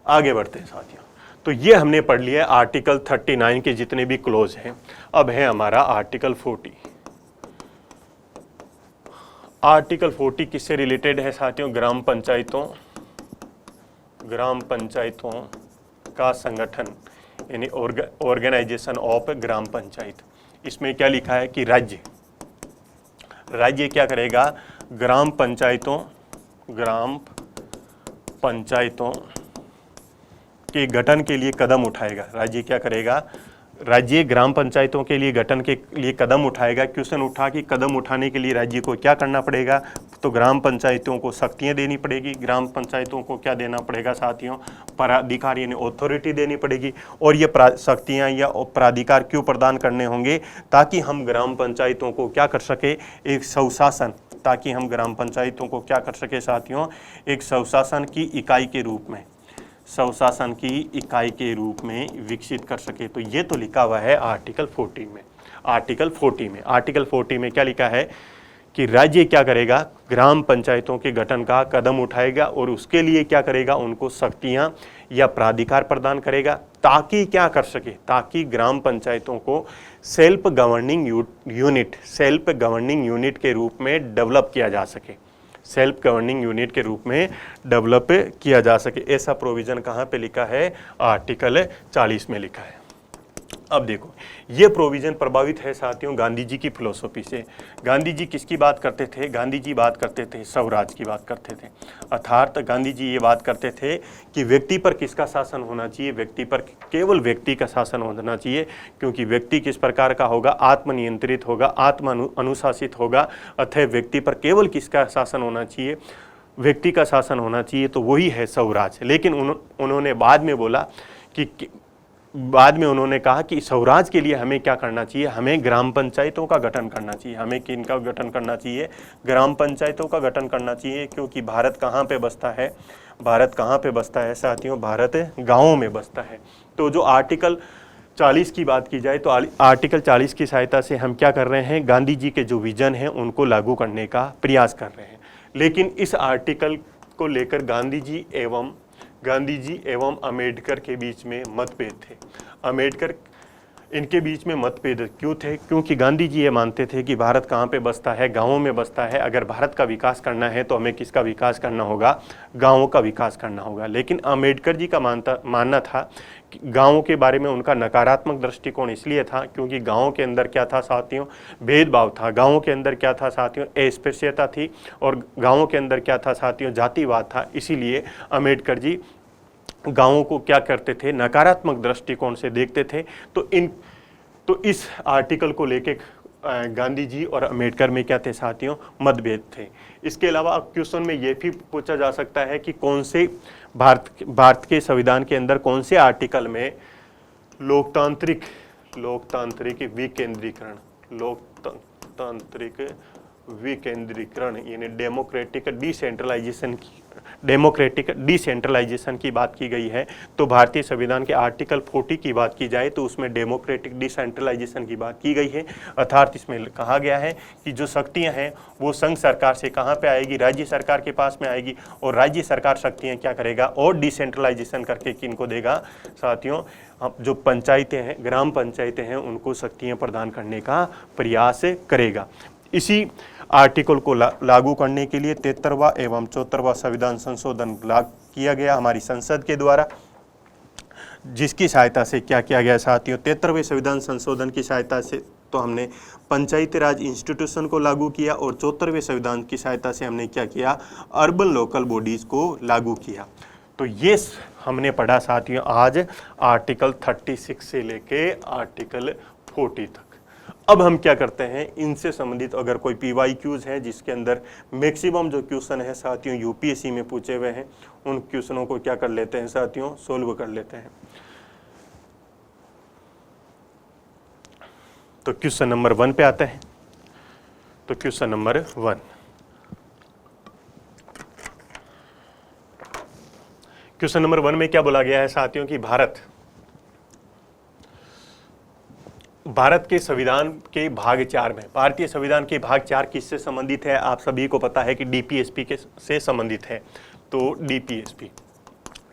आगे बढ़ते हैं साथियों। तो ये हमने पढ़ लिया आर्टिकल 39 के जितने भी क्लोज हैं। अब है हमारा आर्टिकल 40। आर्टिकल 40 किससे रिलेटेड है साथियों, ग्राम पंचायतों का संगठन यानी ऑर्गेनाइजेशन ऑफ ग्राम पंचायत। इसमें क्या लिखा है कि राज्य क्या करेगा, ग्राम पंचायतों के गठन के लिए कदम उठाएगा। राज्य क्या करेगा, राज्य ग्राम पंचायतों के लिए गठन के लिए कदम उठाएगा। क्वेश्चन उठा कि कदम उठाने के लिए राज्य को क्या करना पड़ेगा, तो ग्राम पंचायतों को शक्तियाँ देनी पड़ेगी। ग्राम पंचायतों को क्या देना पड़ेगा साथियों, प्राधिकार यानी अथॉरिटी देनी पड़ेगी। और ये शक्तियाँ या प्राधिकार क्यों प्रदान करने होंगे, ताकि हम ग्राम पंचायतों को क्या कर सके, एक स्वशासन, ताकि हम ग्राम पंचायतों को क्या कर सके साथियों, एक स्वशासन की इकाई के रूप में विकसित कर सके। तो ये तो लिखा हुआ है आर्टिकल 40 में। आर्टिकल 40 में क्या लिखा है कि राज्य क्या करेगा, ग्राम पंचायतों के गठन का कदम उठाएगा और उसके लिए क्या करेगा, उनको शक्तियाँ या प्राधिकार प्रदान करेगा, ताकि क्या कर सके, ताकि ग्राम पंचायतों को सेल्फ गवर्निंग यूनिट के रूप में डेवलप किया जा सके, ऐसा प्रोविजन कहाँ पे लिखा है, आर्टिकल 40 में लिखा है। अब देखो ये प्रोविजन प्रभावित है साथियों गांधी जी की फिलोसॉफी से। गांधी जी किसकी बात करते थे, गांधी जी बात करते थे स्वराज की बात करते थे। अर्थात गांधी जी ये बात करते थे कि व्यक्ति पर किसका शासन होना चाहिए, व्यक्ति पर केवल व्यक्ति का शासन होना चाहिए, क्योंकि व्यक्ति किस प्रकार का होगा, आत्मनियंत्रित होगा, आत्म अनुशासित होगा। अतः व्यक्ति पर केवल किसका शासन होना चाहिए, व्यक्ति का शासन होना चाहिए, तो वही है स्वराज। लेकिन उन्होंने बाद में उन्होंने कहा कि स्वराज के लिए हमें क्या करना चाहिए, हमें ग्राम पंचायतों का गठन करना चाहिए। हमें किनका गठन करना चाहिए, ग्राम पंचायतों का गठन करना चाहिए। क्योंकि भारत कहाँ पे बसता है, साथियों, भारत गाँवों में बसता है। तो जो आर्टिकल 40 की बात की जाए तो आर्टिकल 40 की सहायता से हम क्या कर रहे हैं, गांधी जी के जो विजन हैं उनको लागू करने का प्रयास कर रहे हैं। लेकिन इस आर्टिकल को लेकर गांधी जी एवं अम्बेडकर के बीच में मतभेद थे। अम्बेडकर इनके बीच में मतभेद क्यों थे? क्योंकि गांधी जी ये मानते थे कि भारत कहाँ पे बसता है? गाँवों में बसता है। अगर भारत का विकास करना है तो हमें किसका विकास करना होगा? गाँवों का विकास करना होगा। लेकिन अम्बेडकर जी का मानना था कि गाँवों के बारे में उनका नकारात्मक दृष्टिकोण इसलिए था क्योंकि गाँवों के अंदर क्या था साथियों? भेदभाव था। गाँवों के अंदर क्या था साथियों? अस्पृश्यता थी। और गाँवों के अंदर क्या था साथियों? जातिवाद था। इसीलिए अम्बेडकर जी गाँवों को क्या करते थे? नकारात्मक दृष्टिकोण से देखते थे। तो इस आर्टिकल को लेके गांधी जी और अम्बेडकर में क्या थे साथियों? मतभेद थे। इसके अलावा क्वेश्चन में ये भी पूछा जा सकता है कि कौन से भारत के संविधान के अंदर कौन से आर्टिकल में लोकतांत्रिक विकेंद्रीकरण यानी डेमोक्रेटिक डिसेंट्रलाइजेशन की बात की गई है। तो भारतीय संविधान के आर्टिकल 40 की बात की जाए तो उसमें डेमोक्रेटिक डिसेंट्रलाइजेशन की बात की गई है। अर्थात इसमें कहा गया है कि जो शक्तियां हैं वो संघ सरकार से कहां पे आएगी? राज्य सरकार के पास में आएगी। और राज्य सरकार शक्तियां क्या करेगा? और डिसेंट्रलाइजेशन करके किनको देगा साथियों? जो पंचायतें हैं, ग्राम पंचायतें हैं, उनको शक्तियां प्रदान करने का प्रयास करेगा। इसी आर्टिकल को लागू करने के लिए 73वां एवं 74वां संविधान संशोधन लागू किया गया हमारी संसद के द्वारा, जिसकी सहायता से क्या किया गया साथियों? 73वें संविधान संशोधन की सहायता से तो हमने पंचायती राज इंस्टीट्यूशन को लागू किया और 74वें संविधान की सहायता से हमने क्या किया? अर्बन लोकल बॉडीज को लागू किया। तो ये हमने पढ़ा साथियों आज आर्टिकल 36 से लेके आर्टिकल 40 तक। अब हम क्या करते हैं? इनसे संबंधित अगर कोई PYQs है जिसके अंदर मैक्सिमम जो क्वेश्चन है साथियों UPSC में पूछे हुए हैं, उन क्वेश्चनों को क्या कर लेते हैं साथियों? सोल्व कर लेते हैं। तो क्वेश्चन नंबर 1 पे आते हैं। तो क्वेश्चन नंबर 1, क्वेश्चन नंबर 1 में क्या बोला गया है साथियों कि भारत के संविधान के भाग 4 में, भारतीय संविधान के भाग 4 किससे संबंधित है? आप सभी को पता है कि DPSP से संबंधित है। तो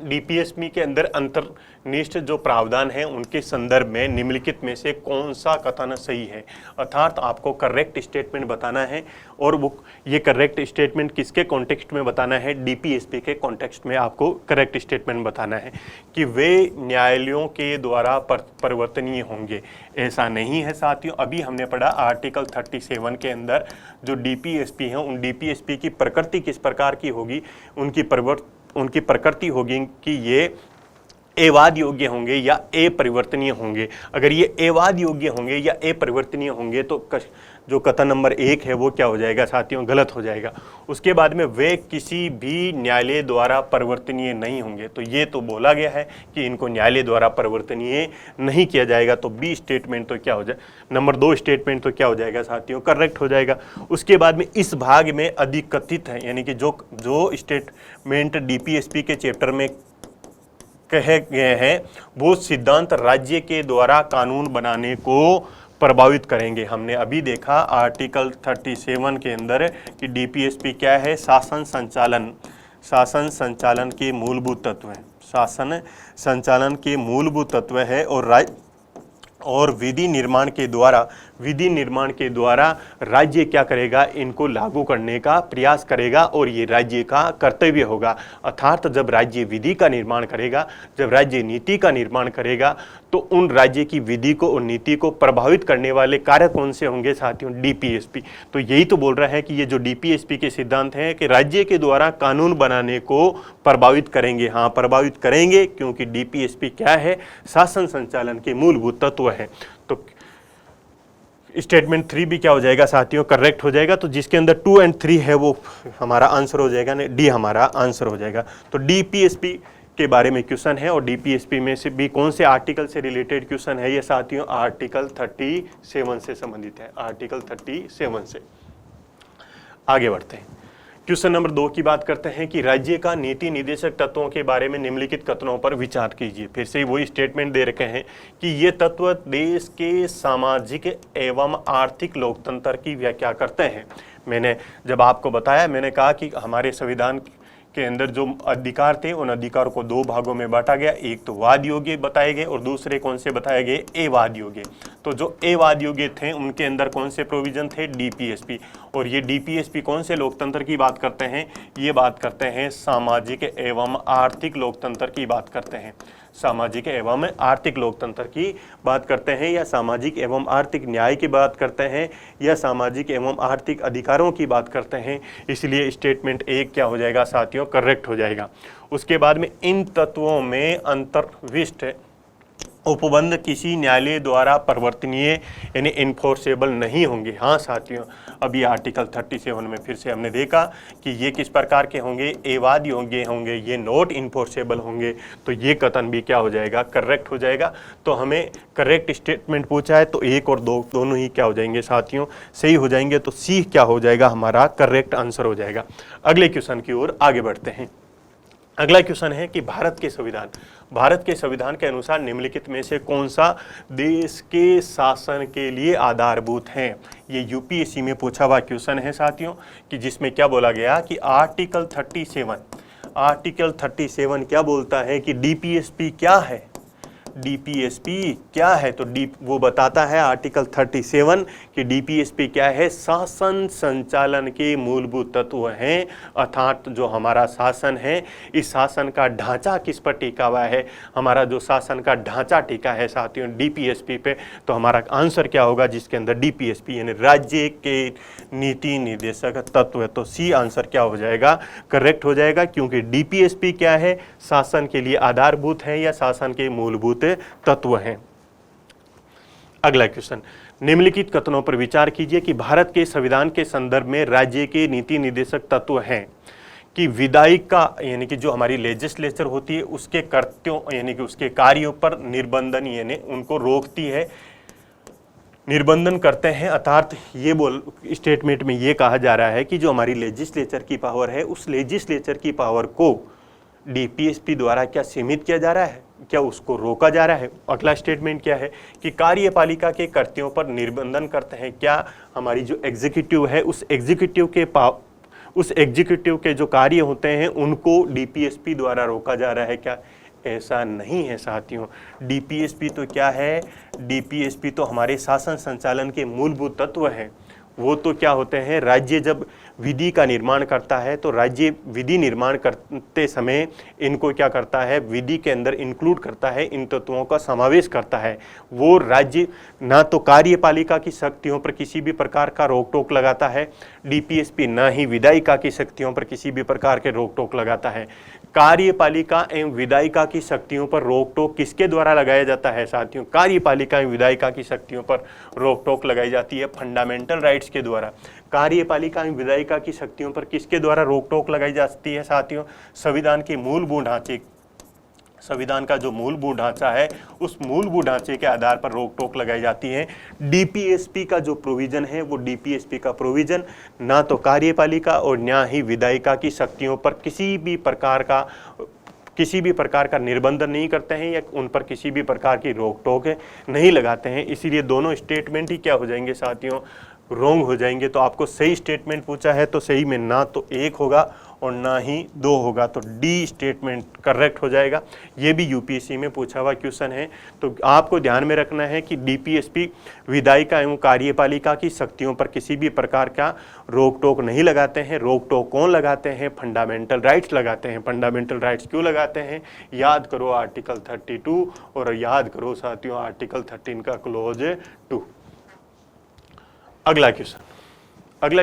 DPSP के अंदर अंतर्निष्ठ जो प्रावधान है उनके संदर्भ में निम्नलिखित में से कौन सा कथन सही है? अर्थात आपको करेक्ट स्टेटमेंट बताना है। और वो ये करेक्ट स्टेटमेंट किसके कॉन्टेक्स्ट में बताना है? DPSP के कॉन्टेक्स्ट में आपको करेक्ट स्टेटमेंट बताना है कि वे न्यायालयों के द्वारा परिवर्तनीय होंगे। ऐसा नहीं है साथियों। अभी हमने पढ़ा आर्टिकल 37 के अंदर जो DPSP हैं, उन DPSP की प्रकृति किस प्रकार की होगी? उनकी प्रकृति होगी कि ये एवाद योग्य होंगे या अपरिवर्तनीय होंगे। अगर ये एवाद योग्य होंगे या अपरिवर्तनीय होंगे तो जो कथन नंबर 1 है वो क्या हो जाएगा साथियों? गलत हो जाएगा। उसके बाद में वे किसी भी न्यायालय द्वारा परिवर्तनीय नहीं होंगे। तो ये तो बोला गया है कि इनको न्यायालय द्वारा परिवर्तनीय नहीं किया जाएगा। तो बी स्टेटमेंट तो क्या हो जाए? नंबर 2 स्टेटमेंट तो क्या हो जाएगा साथियों? करेक्ट हो जाएगा। उसके बाद में इस भाग में अधिकथित है, यानी कि जो स्टेटमेंट DPSP के चैप्टर में कहे गए हैं वो सिद्धांत राज्य के द्वारा कानून बनाने को प्रभावित करेंगे। हमने अभी देखा आर्टिकल 37 के अंदर कि DPSP क्या है? शासन संचालन के मूलभूत तत्व है। शासन संचालन के मूलभूत तत्व है और विधि निर्माण के द्वारा राज्य क्या करेगा? इनको लागू करने का प्रयास करेगा और ये राज्य का कर्तव्य होगा। अर्थात जब राज्य विधि का निर्माण करेगा, जब राज्य नीति का निर्माण करेगा, तो उन राज्य की विधि को और नीति को प्रभावित करने वाले कार्य कौन से होंगे साथियों? DPSP। तो यही तो बोल रहा है कि ये जो DPSP के सिद्धांत हैं कि राज्य के द्वारा कानून बनाने को प्रभावित करेंगे। हाँ, प्रभावित करेंगे क्योंकि DPSP क्या है? शासन संचालन के मूलभूत तत्व है। तो स्टेटमेंट 3 भी क्या हो जाएगा साथियों? करेक्ट हो जाएगा। तो जिसके अंदर 2 और 3 है वो हमारा आंसर हो जाएगा, नहीं डी हमारा आंसर हो जाएगा। तो DPSP के बारे में क्वेश्चन है और DPSP में से भी कौन से आर्टिकल से रिलेटेड क्वेश्चन है ये साथियों? आर्टिकल 37 से संबंधित है। आर्टिकल 37 से आगे बढ़ते हैं। क्वेश्चन नंबर 2 की बात करते हैं कि राज्य का नीति निर्देशक तत्वों के बारे में निम्नलिखित कथनों पर विचार कीजिए। फिर से वही स्टेटमेंट दे रखे हैं कि ये तत्व देश के सामाजिक एवं आर्थिक लोकतंत्र की व्याख्या करते हैं। मैंने जब आपको बताया, मैंने कहा कि हमारे संविधान के अंदर जो अधिकार थे उन अधिकारों को दो भागों में बांटा गया। एक तो वाद योग्य बताए गए और दूसरे कौन से बताए गए, अवाद योग्य। तो जो अवाद योग्य थे उनके अंदर कौन से प्रोविजन थे, डीपीएसपी। और ये डीपीएसपी कौन से लोकतंत्र की बात करते हैं, ये बात करते हैं सामाजिक एवं आर्थिक लोकतंत्र की बात करते हैं, सामाजिक एवं आर्थिक लोकतंत्र की बात करते हैं, या सामाजिक एवं आर्थिक न्याय की बात करते हैं, या सामाजिक एवं आर्थिक अधिकारों की बात करते हैं। इसलिए स्टेटमेंट 1 क्या हो जाएगा साथियों, करेक्ट हो जाएगा। उसके बाद में इन तत्वों में अंतर्विष्ट उपबंध किसी न्यायालय द्वारा परिवर्तनीय यानी इन्फोर्सेबल नहीं होंगे। हाँ साथियों, अभी आर्टिकल 37 में फिर से हमने देखा कि ये किस प्रकार के होंगे, अवाद योग्य होंगे, ये नॉट इन्फोर्सेबल होंगे। तो ये कथन भी क्या हो जाएगा, करेक्ट हो जाएगा। तो हमें करेक्ट स्टेटमेंट पूछा है तो 1 और 2 दोनों ही क्या हो जाएंगे साथियों, सही हो जाएंगे। तो सी क्या हो जाएगा, हमारा करेक्ट आंसर हो जाएगा। अगले क्वेश्चन की ओर आगे बढ़ते हैं। अगला क्वेश्चन है कि भारत के संविधान के अनुसार निम्नलिखित में से कौन सा देश के शासन के लिए आधारभूत है। ये यूपीएससी में पूछा हुआ क्वेश्चन है साथियों, कि जिसमें क्या बोला गया कि आर्टिकल 37 क्या बोलता है कि डीपीएसपी क्या है, डीपीएसपी क्या है। तो वो बताता है आर्टिकल 37 कि डीपीएसपी क्या है, शासन संचालन के मूलभूत तत्व हैं। अर्थात जो हमारा शासन है, इस शासन का ढांचा किस पर टिका हुआ है, हमारा जो शासन का ढांचा टिका है साथियों डीपीएसपी पे। तो हमारा आंसर क्या होगा, जिसके अंदर डीपीएसपी यानी राज्य के नीति निर्देशक तत्व है। तो सी आंसर क्या हो जाएगा, करेक्ट हो जाएगा, क्योंकि डीपीएसपी क्या है, शासन के लिए आधारभूत है या शासन के मूलभूत तत्व हैं। अगला क्वेश्चन, निम्नलिखित कथनों पर विचार कीजिए कि भारत के संविधान के संदर्भ में राज्य के नीति निर्देशक तत्व हैं कि विधायिका यानी कि जो हमारी लेजिस्लेचर होती है उसके कर्तव्यों यानी कि उसके कार्यों पर निर्बंधन यानी उनको रोकती है, निर्बंधन करते हैं। अर्थात ये स्टेटमेंट में ये कहा जा रहा है कि जो हमारी लेजिस्लेचर की पावर है, उस लेजिस्लेचर की पावर को डीपीएसपी द्वारा क्या सीमित किया जा रहा है, क्या उसको रोका जा रहा है। अगला स्टेटमेंट क्या है कि कार्यपालिका के कर्तव्यों पर निर्बंधन करते हैं। क्या हमारी जो एग्जीक्यूटिव है उस एग्जीक्यूटिव के जो कार्य होते हैं उनको डीपीएसपी द्वारा रोका जा रहा है क्या, ऐसा नहीं है साथियों। डीपीएसपी तो क्या है, डीपीएसपी तो हमारे शासन संचालन के मूलभूत तत्व हैं। वो तो क्या होते हैं, राज्य जब विधि का निर्माण करता है तो राज्य विधि निर्माण करते समय इनको क्या करता है, विधि के अंदर इंक्लूड करता है, इन तत्वों का समावेश करता है। वो राज्य ना तो कार्यपालिका की शक्तियों पर किसी भी प्रकार का रोक टोक लगाता है, डीपीएसपी ना ही विधायिका की शक्तियों पर किसी भी प्रकार के रोक टोक लगाता है। कार्यपालिका एवं विधायिका की शक्तियों पर रोक टोक किसके द्वारा लगाया जाता है साथियों, कार्यपालिका एवं विधायिका की शक्तियों पर रोक टोक लगाई जाती है फंडामेंटल राइट्स के द्वारा। कार्यपालिका एवं विधायिका की शक्तियों पर किसके द्वारा रोक टोक लगाई जाती है साथियों, संविधान के मूलभूत ढांचे, संविधान का जो मूलभूत ढांचा है उस मूलभूत ढांचे के आधार पर रोक टोक लगाई जाती है। डीपीएसपी का जो प्रोविजन है वो डीपीएसपी का प्रोविजन ना तो कार्यपालिका और ना ही विधायिका की शक्तियों पर किसी भी प्रकार का निर्बंधन नहीं करते हैं या उन पर किसी भी प्रकार की रोक टोक नहीं लगाते हैं। इसीलिए दोनों स्टेटमेंट ही क्या हो जाएंगे साथियों, रॉन्ग हो जाएंगे। तो आपको सही स्टेटमेंट पूछा है तो सही में ना तो 1 होगा और ना ही 2 होगा, तो डी स्टेटमेंट करेक्ट हो जाएगा। ये भी यूपीएससी में पूछा हुआ क्वेश्चन है। तो आपको ध्यान में रखना है कि डीपीएसपी विधायिका एवं कार्यपालिका की शक्तियों पर किसी भी प्रकार का रोक टोक नहीं लगाते हैं। रोक टोक कौन लगाते हैं, फंडामेंटल राइट्स लगाते हैं। फंडामेंटल राइट्स क्यों लगाते हैं, याद करो आर्टिकल 32 और याद करो साथियों आर्टिकल 13 का क्लोज 2। अगला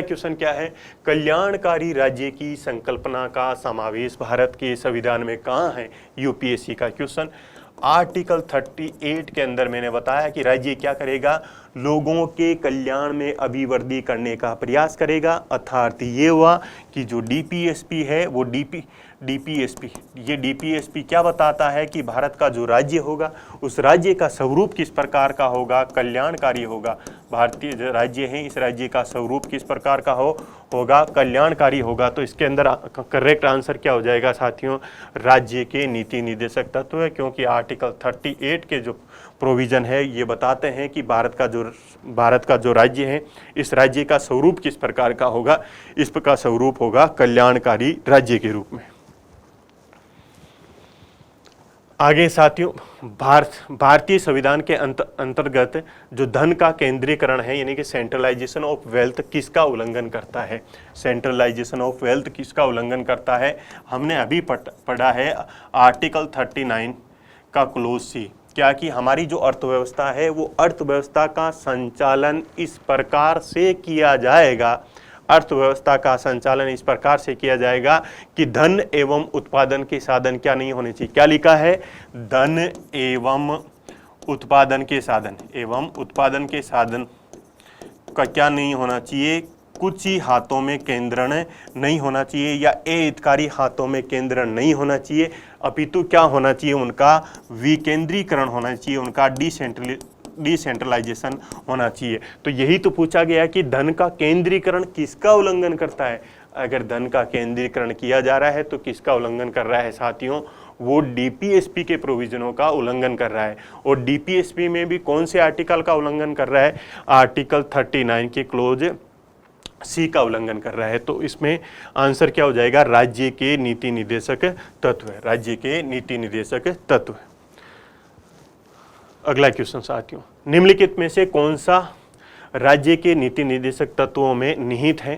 क्वेश्चन क्या है, कल्याणकारी राज्य की संकल्पना का समावेश भारत के संविधान में कहाँ है। यूपीएससी का क्वेश्चन आर्टिकल 38 के अंदर मैंने बताया कि राज्य क्या करेगा, लोगों के कल्याण में अभिवृद्धि करने का प्रयास करेगा। अर्थात ये हुआ कि जो डीपीएसपी है वो डीपीएसपी क्या बताता है कि भारत का जो राज्य होगा उस राज्य का स्वरूप किस प्रकार का होगा, कल्याणकारी होगा। भारतीय जो राज्य है इस राज्य का स्वरूप किस प्रकार का होगा, कल्याणकारी होगा। तो इसके अंदर करेक्ट आंसर क्या हो जाएगा साथियों, राज्य के नीति निर्देशक तत्व है, क्योंकि आर्टिकल 38 के जो प्रोविजन है ये बताते हैं कि भारत का जो राज्य है इस राज्य का स्वरूप किस प्रकार का होगा, इस प्रकार स्वरूप होगा कल्याणकारी राज्य के रूप में। आगे साथियों, भारतीय संविधान के अंतर्गत जो धन का केंद्रीकरण है यानी कि सेंट्रलाइजेशन ऑफ वेल्थ किसका उल्लंघन करता है? सेंट्रलाइजेशन ऑफ वेल्थ किसका उल्लंघन करता है? हमने अभी पढ़ा है आर्टिकल 39 का क्लोज सी, क्या कि हमारी जो अर्थव्यवस्था है वो अर्थव्यवस्था का संचालन इस प्रकार से किया जाएगा, अर्थव्यवस्था का संचालन इस प्रकार से किया जाएगा कि धन एवं उत्पादन के साधन क्या नहीं होने चाहिए। क्या लिखा है? धन एवं उत्पादन के साधन एवं उत्पादन के साधन का क्या नहीं होना चाहिए? कुछ ही हाथों में केंद्रण नहीं होना चाहिए या हितकारी हाथों में केंद्रण नहीं होना चाहिए, अपितु क्या होना चाहिए? उनका विकेंद्रीकरण होना चाहिए, उनका डिसेंट्रलाइजेशन होना चाहिए। तो यही तो पूछा गया कि धन का केंद्रीकरण किसका उल्लंघन करता है? अगर धन का केंद्रीकरण किया जा रहा है तो किसका उल्लंघन कर रहा है साथियों? वो डीपीएसपी के प्रोविजनों का उल्लंघन कर रहा है। और डीपीएसपी में भी कौन से आर्टिकल का उल्लंघन कर रहा है? आर्टिकल 39 के क्लोज सी का उल्लंघन कर रहा है। तो इसमें आंसर क्या हो जाएगा? राज्य के नीति निर्देशक तत्व है, राज्य के नीति निर्देशक तत्व है। अगला क्वेश्चन साथियों, निम्नलिखित में से कौन सा राज्य के नीति निर्देशक तत्वों में निहित है?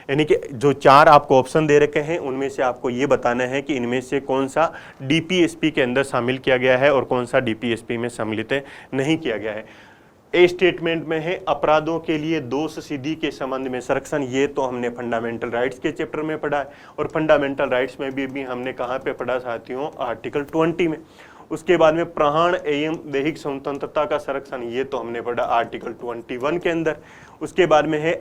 यानी कि जो 4 आपको ऑप्शन दे रखे हैं उनमें से आपको ये बताना है कि इनमें से कौन सा डीपीएसपी के अंदर शामिल किया गया है और कौन सा डीपीएसपी में सम्मिलित नहीं किया गया है। ए स्टेटमेंट में है अपराधों के लिए दोष सिद्धि के संबंध में संरक्षण, ये तो हमने फंडामेंटल राइट्स के चैप्टर में पढ़ा है और फंडामेंटल राइट्स में भी हमने कहाँ पे पढ़ा साथियों? आर्टिकल 20 में। उसके बाद में प्राण एवं दैहिक स्वतंत्रता का संरक्षण, ये तो हमने पढ़ा आर्टिकल 21 के अंदर। उसके बाद में है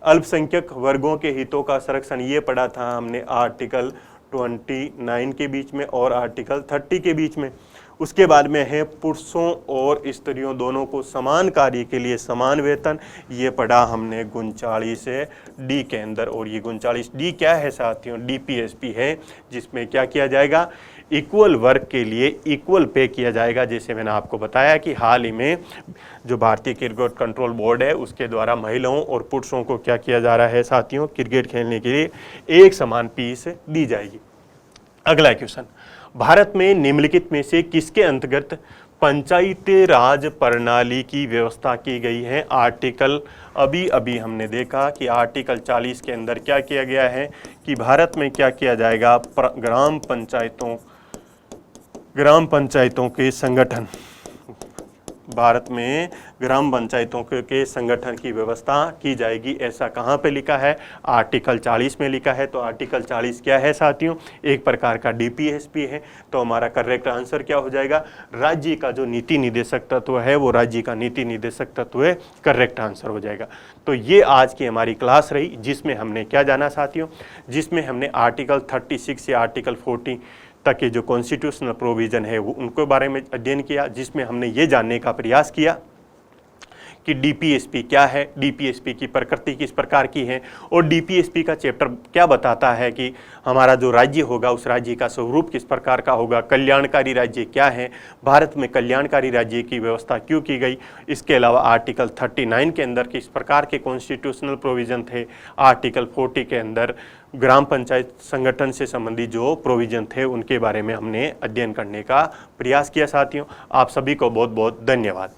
अल्पसंख्यक वर्गों के हितों का संरक्षण, ये पढ़ा था हमने आर्टिकल 29 के बीच में और आर्टिकल 30 के बीच में। उसके बाद में है पुरुषों और स्त्रियों दोनों को समान कार्य के लिए समान वेतन, ये पढ़ा हमने 39 डी के अंदर। और ये 39 डी क्या है साथियों? डीपीएसपी है, जिसमें क्या किया जाएगा? इक्वल वर्क के लिए इक्वल पे किया जाएगा। जैसे मैंने आपको बताया कि हाल ही में जो भारतीय क्रिकेट कंट्रोल बोर्ड है उसके द्वारा महिलाओं और पुरुषों को क्या किया जा रहा है साथियों? क्रिकेट खेलने के लिए एक समान फीस दी जाएगी। अगला क्वेश्चन, भारत में निम्नलिखित में से किसके अंतर्गत पंचायत राज प्रणाली की व्यवस्था की गई है? आर्टिकल अभी हमने देखा कि आर्टिकल 40 के अंदर क्या किया गया है कि भारत में क्या किया जाएगा? ग्राम पंचायतों के संगठन, भारत में ग्राम पंचायतों के संगठन की व्यवस्था की जाएगी। ऐसा कहाँ पे लिखा है? आर्टिकल 40 में लिखा है। तो आर्टिकल 40 क्या है साथियों? एक प्रकार का डीपीएसपी है। तो हमारा करेक्ट आंसर क्या हो जाएगा? राज्य का जो नीति निर्देशक तत्व है वो राज्य का नीति निर्देशक तत्व है, करेक्ट आंसर हो जाएगा। तो ये आज की हमारी क्लास रही, जिसमें हमने क्या जाना साथियों? जिसमें हमने आर्टिकल 36 से आर्टिकल 40 तक के जो कॉन्स्टिट्यूशनल प्रोविज़न है वो उनको बारे में अध्ययन किया, जिसमें हमने ये जानने का प्रयास किया कि डीपीएसपी क्या है, डीपीएसपी की प्रकृति किस प्रकार की है और डीपीएसपी का चैप्टर क्या बताता है कि हमारा जो राज्य होगा उस राज्य का स्वरूप किस प्रकार का होगा, कल्याणकारी राज्य क्या है, भारत में कल्याणकारी राज्य की व्यवस्था क्यों की गई। इसके अलावा आर्टिकल 39 के अंदर किस प्रकार के कॉन्स्टिट्यूशनल प्रोविज़न थे, आर्टिकल 40 के अंदर ग्राम पंचायत संगठन से संबंधित जो प्रोविज़न थे उनके बारे में हमने अध्ययन करने का प्रयास किया साथियों। आप सभी को बहुत बहुत धन्यवाद।